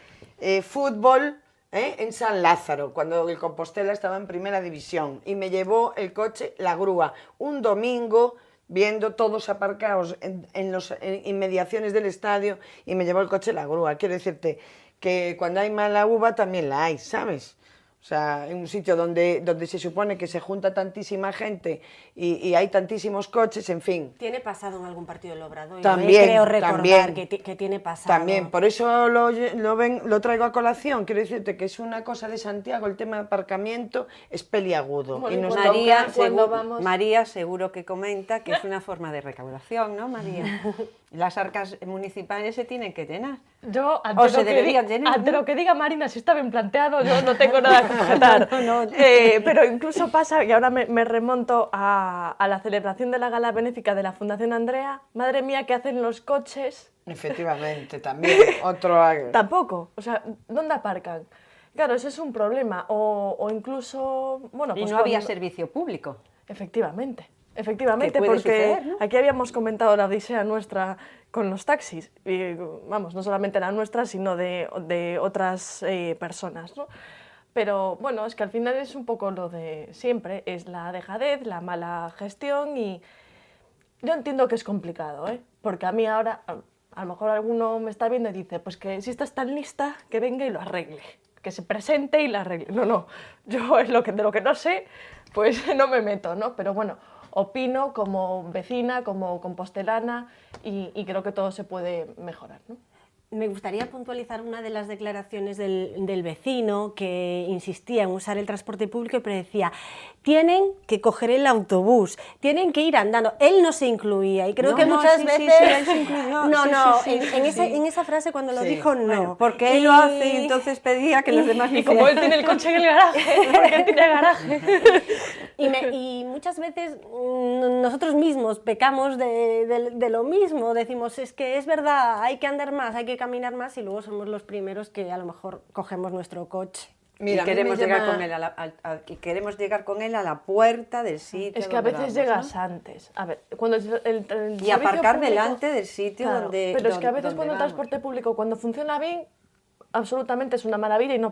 fútbol en San Lázaro, cuando el Compostela estaba en primera división, y me llevó el coche la grúa un domingo viendo todos aparcados en las inmediaciones del estadio, y me llevó el coche la grúa. Quiero decirte que cuando hay mala uva también la hay, ¿sabes? O sea, en un sitio donde se supone que se junta tantísima gente y hay tantísimos coches, en fin. ¿Tiene pasado en algún partido del Obradoiro? También, creo recordar que tiene pasado. También, por eso lo traigo a colación. Quiero decirte que es una cosa de Santiago, el tema de aparcamiento es peliagudo. Bueno, y nos María seguro que comenta que es una forma de recaudación, ¿no, María? Las arcas municipales se tienen que llenar. Yo, ante lo que diga Marina, si está bien planteado, yo no tengo nada que objetar. Pero incluso pasa, y ahora me remonto a la celebración de la gala benéfica de la Fundación Andrea. Madre mía, ¿qué hacen los coches? Efectivamente, también, otro... Tampoco, o sea, ¿dónde aparcan? Claro, ese es un problema, o incluso... Bueno, y pues no había servicio público. Efectivamente, porque suceder, ¿no? Aquí habíamos comentado la odisea nuestra con los taxis, y, vamos, no solamente la nuestra, sino de otras personas, ¿no? Pero bueno, es que al final es un poco lo de siempre, es la dejadez, la mala gestión, y yo entiendo que es complicado, porque a mí ahora, a lo mejor alguno me está viendo y dice, pues que si estás tan lista, que venga y lo arregle, que se presente y lo arregle. No, yo es de lo que no sé, pues no me meto, ¿no? Pero bueno, opino como vecina, como compostelana, y creo que todo se puede mejorar, ¿no? Me gustaría puntualizar una de las declaraciones del vecino que insistía en usar el transporte público, pero decía, tienen que coger el autobús, tienen que ir andando. Él no se incluía y creo que muchas veces... él se incluyó. En esa frase cuando lo dijo, no. Bueno, porque él lo hace y entonces pedía que los demás... Y como él tiene el coche en el garaje, porque él tiene garaje. Y muchas veces nosotros mismos pecamos de lo mismo, decimos, es que es verdad, hay que andar más, hay que caminar más, y luego somos los primeros que a lo mejor cogemos nuestro coche. Mira, y queremos llegar con él a la puerta del sitio. Es que a veces llegas antes. A ver, cuando el y aparcar público, delante del sitio donde. Pero es que a veces cuando el transporte público, cuando funciona bien, absolutamente es una maravilla y no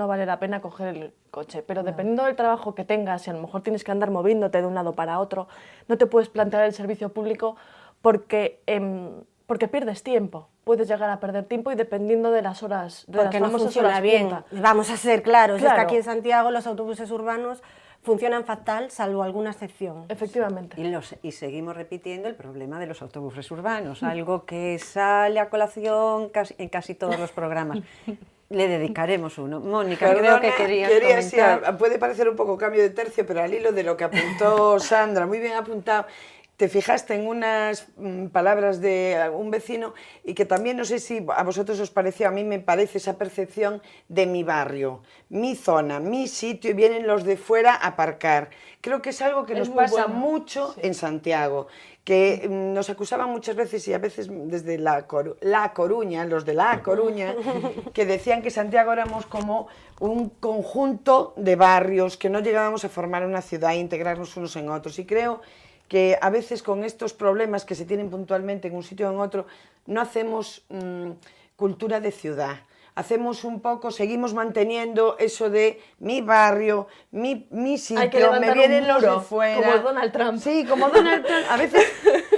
vale la pena coger el coche. Pero dependiendo del trabajo que tengas, si a lo mejor tienes que andar moviéndote de un lado para otro, no te puedes plantear el servicio público porque pierdes tiempo. Puedes llegar a perder tiempo y dependiendo de las horas, porque no funciona bien. Vamos a ser claros, es que aquí en Santiago los autobuses urbanos funcionan fatal, salvo alguna excepción. Efectivamente. Y seguimos repitiendo el problema de los autobuses urbanos, algo que sale a colación en casi todos los programas. Le dedicaremos uno. Mónica, Perdona, creo que querías comentar. Sí, puede parecer un poco cambio de tercio, pero al hilo de lo que apuntó Sandra, muy bien apuntado, te fijaste en unas palabras de un vecino y que también, no sé si a vosotros os pareció, a mí me parece esa percepción de mi barrio, mi zona, mi sitio, y vienen los de fuera a aparcar. Creo que es algo que nos pasa mucho en Santiago, que nos acusaban muchas veces, y a veces desde La Coruña, los de La Coruña, que decían que Santiago éramos como un conjunto de barrios, que no llegábamos a formar una ciudad e integrarnos unos en otros. Y creo que a veces con estos problemas que se tienen puntualmente en un sitio o en otro, no hacemos cultura de ciudad. Hacemos un poco, seguimos manteniendo eso de mi barrio, mi sitio, me vienen los de fuera. Como Donald Trump. Sí, como Donald Trump. A veces...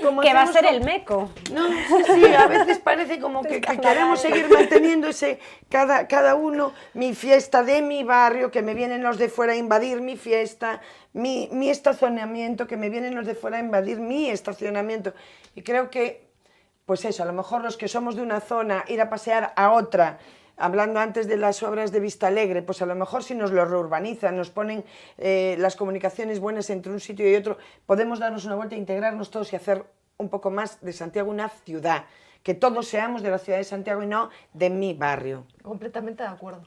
Como que va a ser el meco. No, sí, a veces parece como que queremos seguir manteniendo ese, cada uno, mi fiesta de mi barrio, que me vienen los de fuera a invadir mi fiesta, mi estacionamiento, que me vienen los de fuera a invadir mi estacionamiento. Y creo que, pues eso, a lo mejor los que somos de una zona, ir a pasear a otra, hablando antes de las obras de Vistalegre, pues a lo mejor si nos lo reurbanizan, nos ponen las comunicaciones buenas entre un sitio y otro, podemos darnos una vuelta e integrarnos todos y hacer un poco más de Santiago una ciudad, que todos seamos de la ciudad de Santiago y no de mi barrio. Completamente de acuerdo.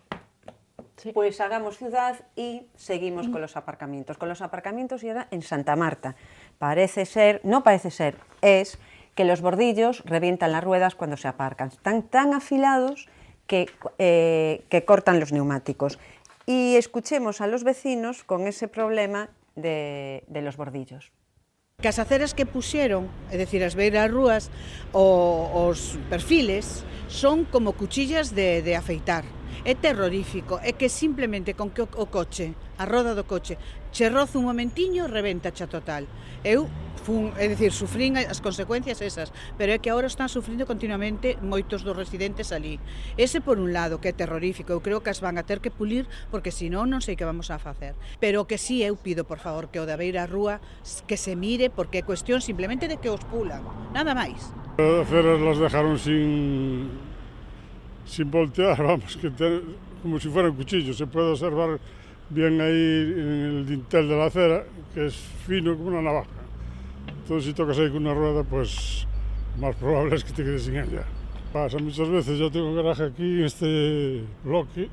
Sí. Pues hagamos ciudad y seguimos con los aparcamientos. Con los aparcamientos y ahora en Santa Marta. Parece ser, no parece ser, es que los bordillos revientan las ruedas cuando se aparcan. Están tan afilados que cortan los neumáticos. Y escuchemos a los vecinos con ese problema de los bordillos. Que as aceras que puxeron, é dicir, as beiras rúas, os perfiles, son como cuchillas de afeitar. É terrorífico, é que simplemente con que o coche, a roda do coche, che roza un momentiño, reventa xa total. Eu sufrín as consecuencias esas, pero é que agora están sufrindo continuamente moitos dos residentes ali. Ese por un lado, que é terrorífico, eu creo que as van a ter que pulir, porque senón non sei que vamos a facer. Pero que sí, eu pido, por favor, que o da beira rúa que se mire, porque é cuestión simplemente de que os pulan, nada máis. As aceras las dejaron sin voltear, vamos, como si fueran cuchillos, se puede observar bien ahí en el dintel de la acera, que es fino como una navaja. Entonces si tocas ahí con una rueda, pues más probable es que te quedes sin ella. Pasa muchas veces, yo tengo un garaje aquí en este bloque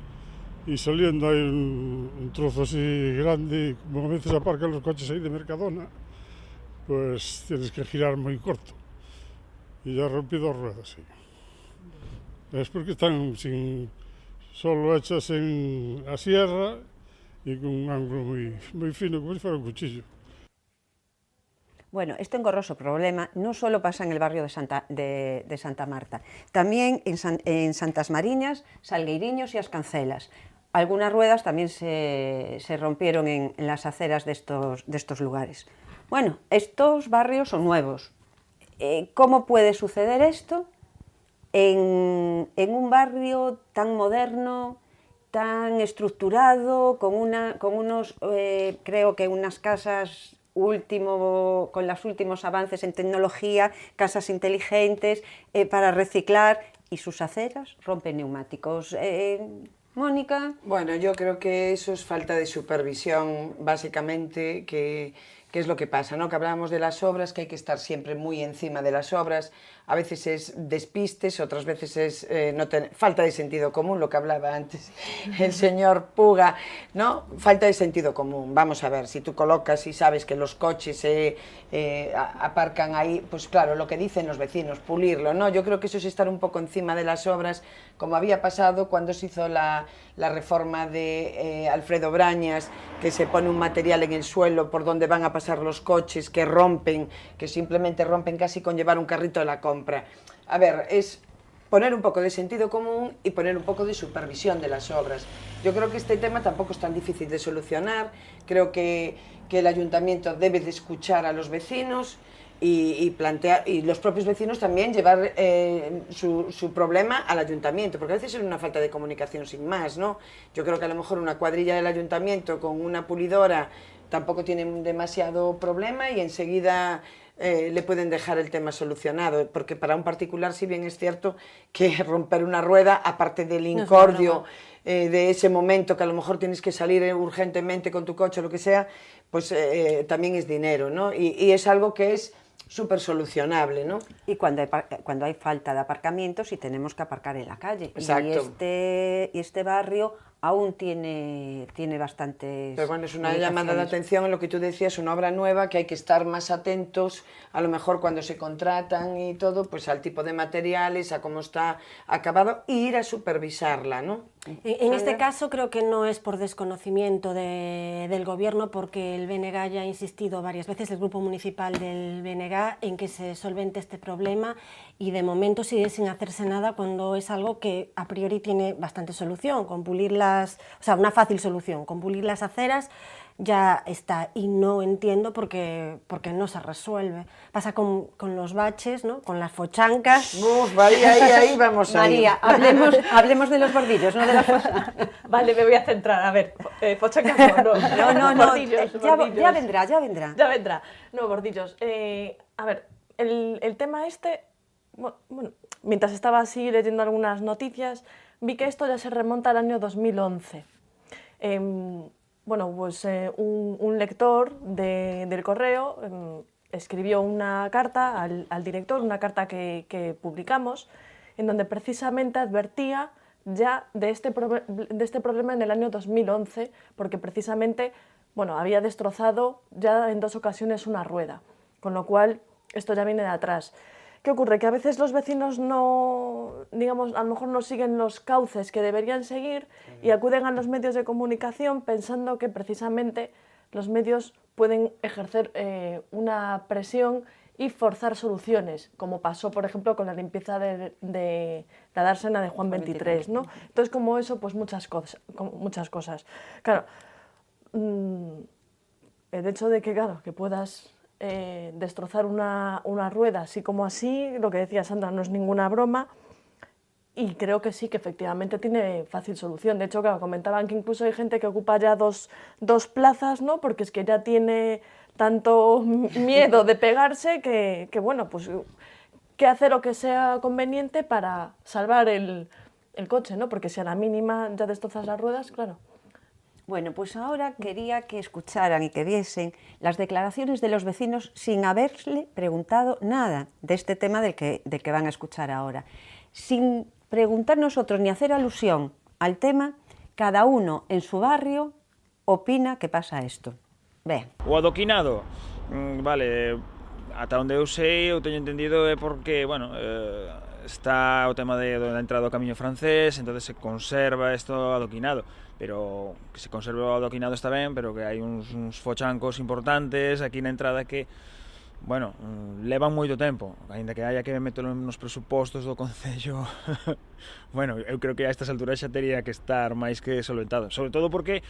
y saliendo hay un trozo así grande, y como a veces aparcan los coches ahí de Mercadona, pues tienes que girar muy corto. Y ya rompí 2 ruedas, sí. Es porque están solo hechas en la sierra y con un ángulo muy fino, como si fuera un cuchillo. Bueno, este engorroso problema no solo pasa en el barrio de Santa Marta, también en Santas Mariñas, Salgueiriños y As Cancelas. Algunas ruedas también se rompieron en las aceras de estos lugares. Bueno, estos barrios son nuevos. ¿Cómo puede suceder esto en un barrio tan moderno, tan estructurado, con unos, creo que unas casas con los últimos avances en tecnología, casas inteligentes para reciclar, y sus aceras rompen neumáticos? Mónica. Bueno, yo creo que eso es falta de supervisión, básicamente, que es lo que pasa, ¿no? Que hablábamos de las obras, que hay que estar siempre muy encima de las obras. A veces es despistes, otras veces es falta de sentido común, lo que hablaba antes el señor Puga, ¿no? Falta de sentido común. Vamos a ver, si tú colocas y sabes que los coches se aparcan ahí, pues claro, lo que dicen los vecinos, pulirlo, ¿no? Yo creo que eso es estar un poco encima de las obras, como había pasado cuando se hizo la reforma de Alfredo Brañas, que se pone un material en el suelo por donde van a pasar los coches, que rompen, que simplemente rompen casi con llevar un carrito de la compra. A ver, es poner un poco de sentido común y poner un poco de supervisión de las obras. Yo creo que este tema tampoco es tan difícil de solucionar, creo que el ayuntamiento debe de escuchar a los vecinos y plantear, y los propios vecinos también llevar su problema al ayuntamiento, porque a veces es una falta de comunicación sin más, ¿no? Yo creo que a lo mejor una cuadrilla del ayuntamiento con una pulidora tampoco tiene demasiado problema y enseguida le pueden dejar el tema solucionado, porque para un particular, si bien es cierto que romper una rueda, aparte del incordio de ese momento que a lo mejor tienes que salir urgentemente con tu coche o lo que sea, pues también es dinero, ¿no? Y es algo que es súper solucionable, ¿no? Y cuando hay falta de aparcamientos y tenemos que aparcar en la calle. Exacto. Y este barrio aún tiene bastantes... Pero bueno, es una llamada de atención en lo que tú decías, una obra nueva, que hay que estar más atentos, a lo mejor cuando se contratan y todo, pues al tipo de materiales, a cómo está acabado, e ir a supervisarla, ¿no? En este caso creo que no es por desconocimiento del Gobierno, porque el BNG ya ha insistido varias veces, el Grupo Municipal del BNG, en que se solvente este problema, y de momento sigue sin hacerse nada cuando es algo que a priori tiene bastante solución, con pulir una fácil solución, con pulir las aceras ya está, y no entiendo por qué no se resuelve. Pasa con los baches, ¿no? Con las fochancas. Uf, ahí vamos a ir. María, hablemos de los bordillos, no de las fochancas. Vale, me voy a centrar, a ver, fochancas no, bordillos, ya vendrá. Ya vendrá, no, bordillos. A ver, el tema este, bueno, mientras estaba así leyendo algunas noticias, vi que esto ya se remonta al año 2011. Bueno, pues un lector del Correo escribió una carta al director, una carta que publicamos, en donde precisamente advertía ya de este problema en el año 2011, porque precisamente, bueno, había destrozado ya en 2 ocasiones una rueda, con lo cual esto ya viene de atrás. ¿Qué ocurre? Que a veces los vecinos no, digamos, a lo mejor no siguen los cauces que deberían seguir y acuden a los medios de comunicación pensando que precisamente los medios pueden ejercer una presión y forzar soluciones, como pasó, por ejemplo, con la limpieza de la dársena de Juan 23, ¿no? Entonces, como eso, pues muchas cosas. Claro, el hecho de que, claro, que puedas destrozar una rueda así como así, lo que decía Sandra, no es ninguna broma, y creo que sí, que efectivamente tiene fácil solución. De hecho, claro, comentaban que incluso hay gente que ocupa ya dos plazas, ¿no? Porque es que ya tiene tanto miedo de pegarse que bueno, pues que hacer lo que sea conveniente para salvar el coche, ¿no? Porque si a la mínima ya destrozas las ruedas, claro. Bueno, pues ahora quería que escucharan y que viesen las declaraciones de los vecinos sin haberle preguntado nada de este tema del que van a escuchar ahora. Sin preguntar nosotros ni hacer alusión al tema, cada uno en su barrio opina que pasa esto. Vean. O adoquinado, vale, ata onde eu sei, eu teño entendido é porque, bueno, está o tema da entrada do camiño francés, entonces se conserva isto adoquinado, pero que se conserve o adoquinado está ben, pero que hai uns fochancos importantes aquí na entrada que, bueno, levan moito tempo, aínda que haya que metelo nos presupostos do Concello. Bueno, eu creo que a estas alturas xa tería que estar máis que solventado, sobre todo porque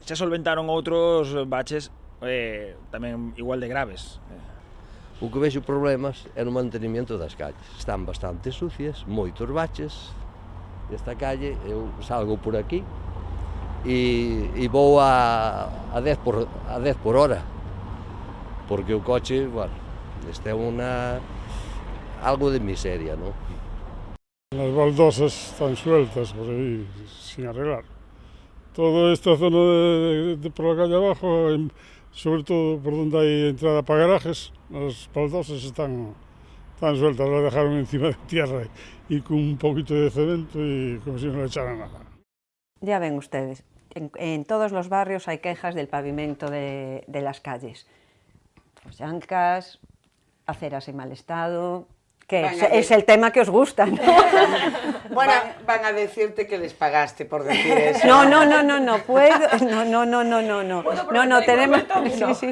xa solventaron outros baches tamén igual de graves. O que vexo problemas é no mantenimiento das calles. Están bastante sucias, moitos baches. Esta calle, eu salgo por aquí e vou a 10 por hora, porque o coche, bueno, este é algo de miseria, ¿no? Las baldosas están sueltas por ahí, sin arreglar. Toda esta zona de por la calle abajo, sobre todo por donde hay entrada para garajes, las baldosas están sueltas, las dejaron encima de tierra y con un poquito de cemento y como si no le echaran nada. Ya ven ustedes, en todos los barrios hay quejas del pavimento de las calles. Fochancas, aceras en mal estado, que es el tema que os gusta, ¿no? Bueno, van a decirte que les pagaste por decir eso. No, tenemos... Sí,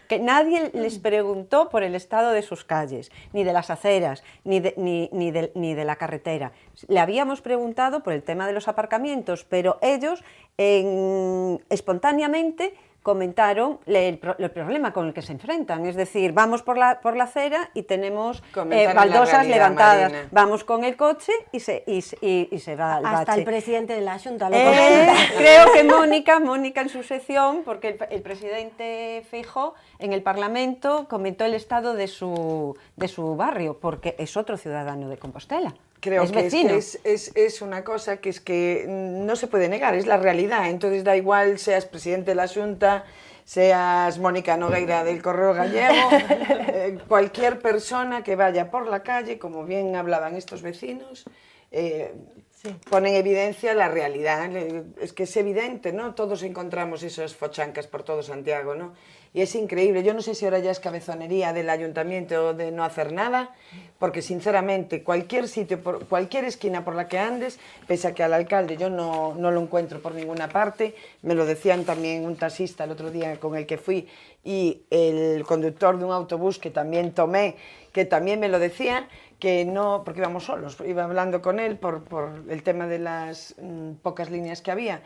que nadie les preguntó por el estado de sus calles, ni de las aceras, ni de la carretera. Le habíamos preguntado por el tema de los aparcamientos, pero ellos espontáneamente comentaron el problema con el que se enfrentan. Es decir, vamos por la acera y tenemos baldosas levantadas. Marina. Vamos con el coche y se va al bache. Hasta el presidente de la Xunta lo creo que Mónica en su sección, porque el presidente Feijóo en el Parlamento comentó el estado de su barrio, porque es otro ciudadano de Compostela. Creo que es una cosa que es que no se puede negar, es la realidad. Entonces da igual seas presidente de la Xunta, seas Mónica Nogueira del Correo Gallego, cualquier persona que vaya por la calle, como bien hablaban estos vecinos, pone en evidencia la realidad. Es que es evidente, ¿no? Todos encontramos esas fochancas por todo Santiago, ¿no? Y es increíble. Yo no sé si ahora ya es cabezonería del ayuntamiento de no hacer nada, porque sinceramente cualquier sitio, cualquier esquina por la que andes, pese a que al alcalde yo no lo encuentro por ninguna parte, me lo decían también un taxista el otro día con el que fui y el conductor de un autobús que también tomé, que también me lo decía, que no, porque íbamos solos, iba hablando con él por el tema de las pocas líneas que había.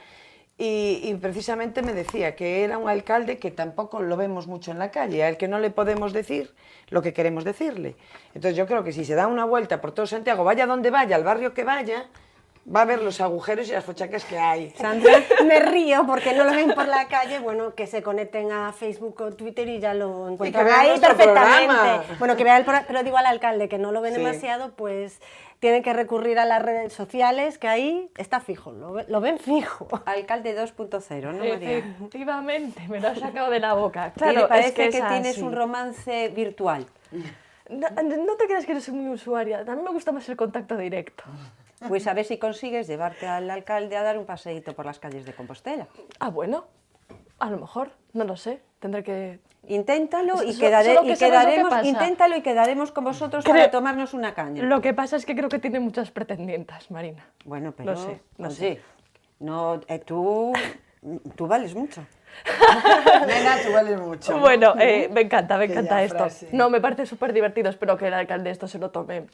Y precisamente me decía que era un alcalde que tampoco lo vemos mucho en la calle, al que no le podemos decir lo que queremos decirle. Entonces yo creo que si se da una vuelta por todo Santiago, vaya donde vaya, al barrio que vaya, va a ver los agujeros y las fochacas que hay. Sandra, me río porque no lo ven por la calle, bueno, que se conecten a Facebook o Twitter y ya lo encuentran ahí perfectamente. Programa. Bueno, que vean pero digo al alcalde que no lo ven demasiado, pues tienen que recurrir a las redes sociales, que ahí está fijo, lo ven fijo. Alcalde 2.0, ¿no, María? Efectivamente, me lo has sacado de la boca. Claro, y parece que tienes un romance virtual. No te creas que no soy muy usuaria, a mí me gusta más el contacto directo. Pues a ver si consigues llevarte al alcalde a dar un paseíto por las calles de Compostela. Ah, bueno, a lo mejor, no lo sé, tendré que... Inténtalo y quedaremos con vosotros para tomarnos una caña. Lo que pasa es que creo que tiene muchas pretendientas, Marina. Bueno, pero no sé. No, tú vales mucho. Nena, tú vales mucho. Bueno, me encanta esto. Frase. No, me parece súper divertido, espero que el alcalde esto se lo tome,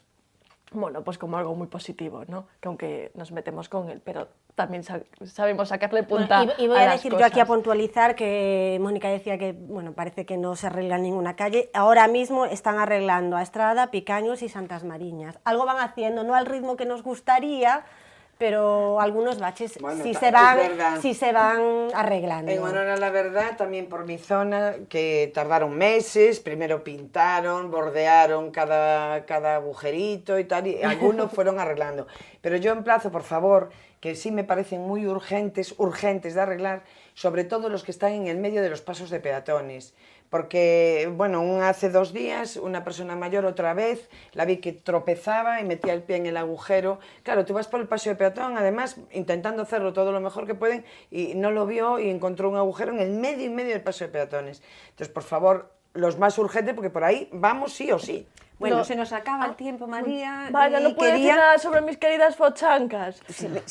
bueno, pues como algo muy positivo, ¿no? Que aunque nos metemos con él, pero también sabemos sacarle punta y voy a decir yo aquí a puntualizar que Mónica decía que, bueno, parece que no se arregla ninguna calle. Ahora mismo están arreglando a Estrada, Picaños y Santas Mariñas. Algo van haciendo, no al ritmo que nos gustaría, pero algunos baches bueno, sí se van arreglando. En honor a la verdad, también por mi zona, que tardaron meses, primero pintaron, bordearon cada agujerito y tal, y algunos fueron arreglando. Pero yo emplazo, por favor, que sí me parecen muy urgentes de arreglar, sobre todo los que están en el medio de los pasos de peatones. Porque, bueno, hace 2 días, una persona mayor otra vez, la vi que tropezaba y metía el pie en el agujero. Claro, tú vas por el paso de peatón, además, intentando hacerlo todo lo mejor que pueden, y no lo vio y encontró un agujero en el medio y medio del paso de peatones. Entonces, por favor, los más urgentes, porque por ahí vamos sí o sí. Bueno, se nos acaba el tiempo, María. Vaya, no puedo decir nada sobre mis queridas fochancas.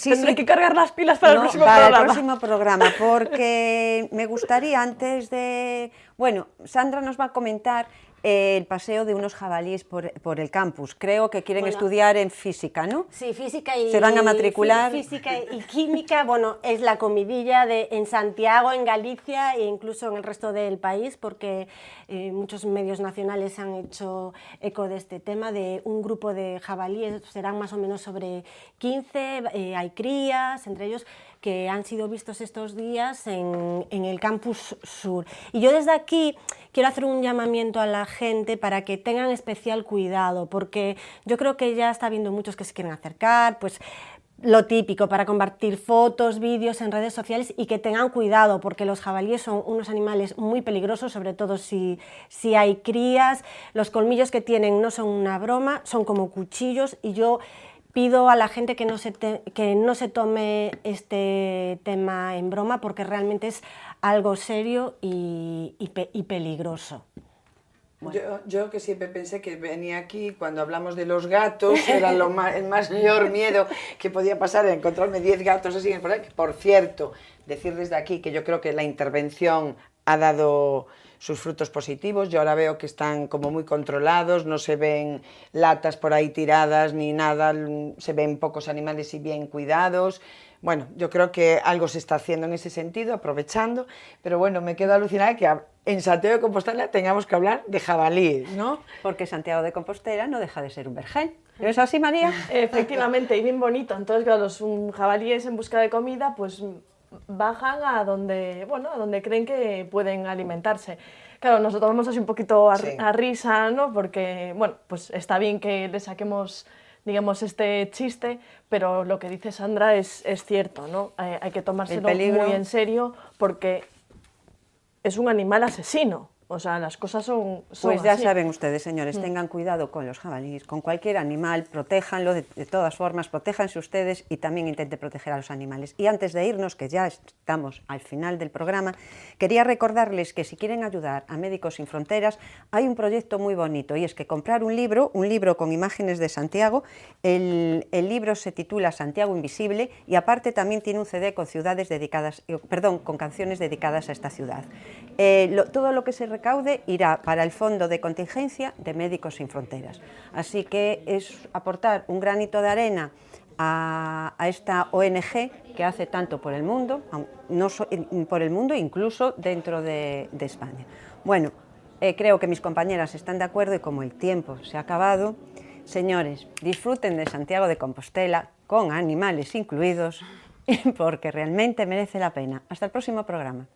Tendré que cargar las pilas para el próximo programa. Para el próximo programa, porque me gustaría antes de... Bueno, Sandra nos va a comentar el paseo de unos jabalíes por el campus. Creo que quieren estudiar en física, ¿no? Sí, física y... Se van a matricular. Física y química, bueno, es la comidilla en Santiago, en Galicia e incluso en el resto del país, porque muchos medios nacionales han hecho eco de este tema, de un grupo de jabalíes, serán más o menos sobre 15, hay crías, entre ellos, que han sido vistos estos días en el campus sur. Y yo desde aquí quiero hacer un llamamiento a la gente para que tengan especial cuidado, porque yo creo que ya está habiendo muchos que se quieren acercar, pues lo típico, para compartir fotos, vídeos en redes sociales, y que tengan cuidado, porque los jabalíes son unos animales muy peligrosos, sobre todo si hay crías. Los colmillos que tienen no son una broma, son como cuchillos, y yo pido a la gente que no se tome este tema en broma, porque realmente es algo serio y peligroso. Bueno. Yo que siempre pensé que venía aquí, cuando hablamos de los gatos, era el mayor miedo que podía pasar, encontrarme 10 gatos así. Por cierto, decir desde aquí que yo creo que la intervención ha dado sus frutos positivos. Yo ahora veo que están como muy controlados, no se ven latas por ahí tiradas ni nada, se ven pocos animales y bien cuidados. Bueno, yo creo que algo se está haciendo en ese sentido, aprovechando, pero bueno, me quedo alucinada que en Santiago de Compostela tengamos que hablar de jabalíes, ¿no? Porque Santiago de Compostela no deja de ser un vergel. ¿No es así, María? Efectivamente, y bien bonito. Entonces, claro, los jabalíes en busca de comida, pues bajan a donde, bueno, a donde creen que pueden alimentarse. Claro, nos lo tomamos así un poquito a risa, ¿no? Porque, bueno, pues está bien que le saquemos, digamos, este chiste, pero lo que dice Sandra es cierto, ¿no? Hay que tomárselo muy en serio porque es un animal asesino. O sea, las cosas son pues ya así. saben ustedes, señores, tengan cuidado con los jabalíes, con cualquier animal, protéjanlo de todas formas, protéjanse ustedes y también intenten proteger a los animales. Y antes de irnos, que ya estamos al final del programa, quería recordarles que si quieren ayudar a Médicos Sin Fronteras, hay un proyecto muy bonito y es que comprar un libro con imágenes de Santiago. El libro se titula Santiago Invisible y aparte también tiene un CD con con canciones dedicadas a esta ciudad. Todo lo que se recaude irá para el Fondo de Contingencia de Médicos Sin Fronteras. Así que es aportar un granito de arena a esta ONG que hace tanto por el mundo, por el mundo incluso dentro de España. Bueno, creo que mis compañeras están de acuerdo y como el tiempo se ha acabado, señores, disfruten de Santiago de Compostela con animales incluidos porque realmente merece la pena. Hasta el próximo programa.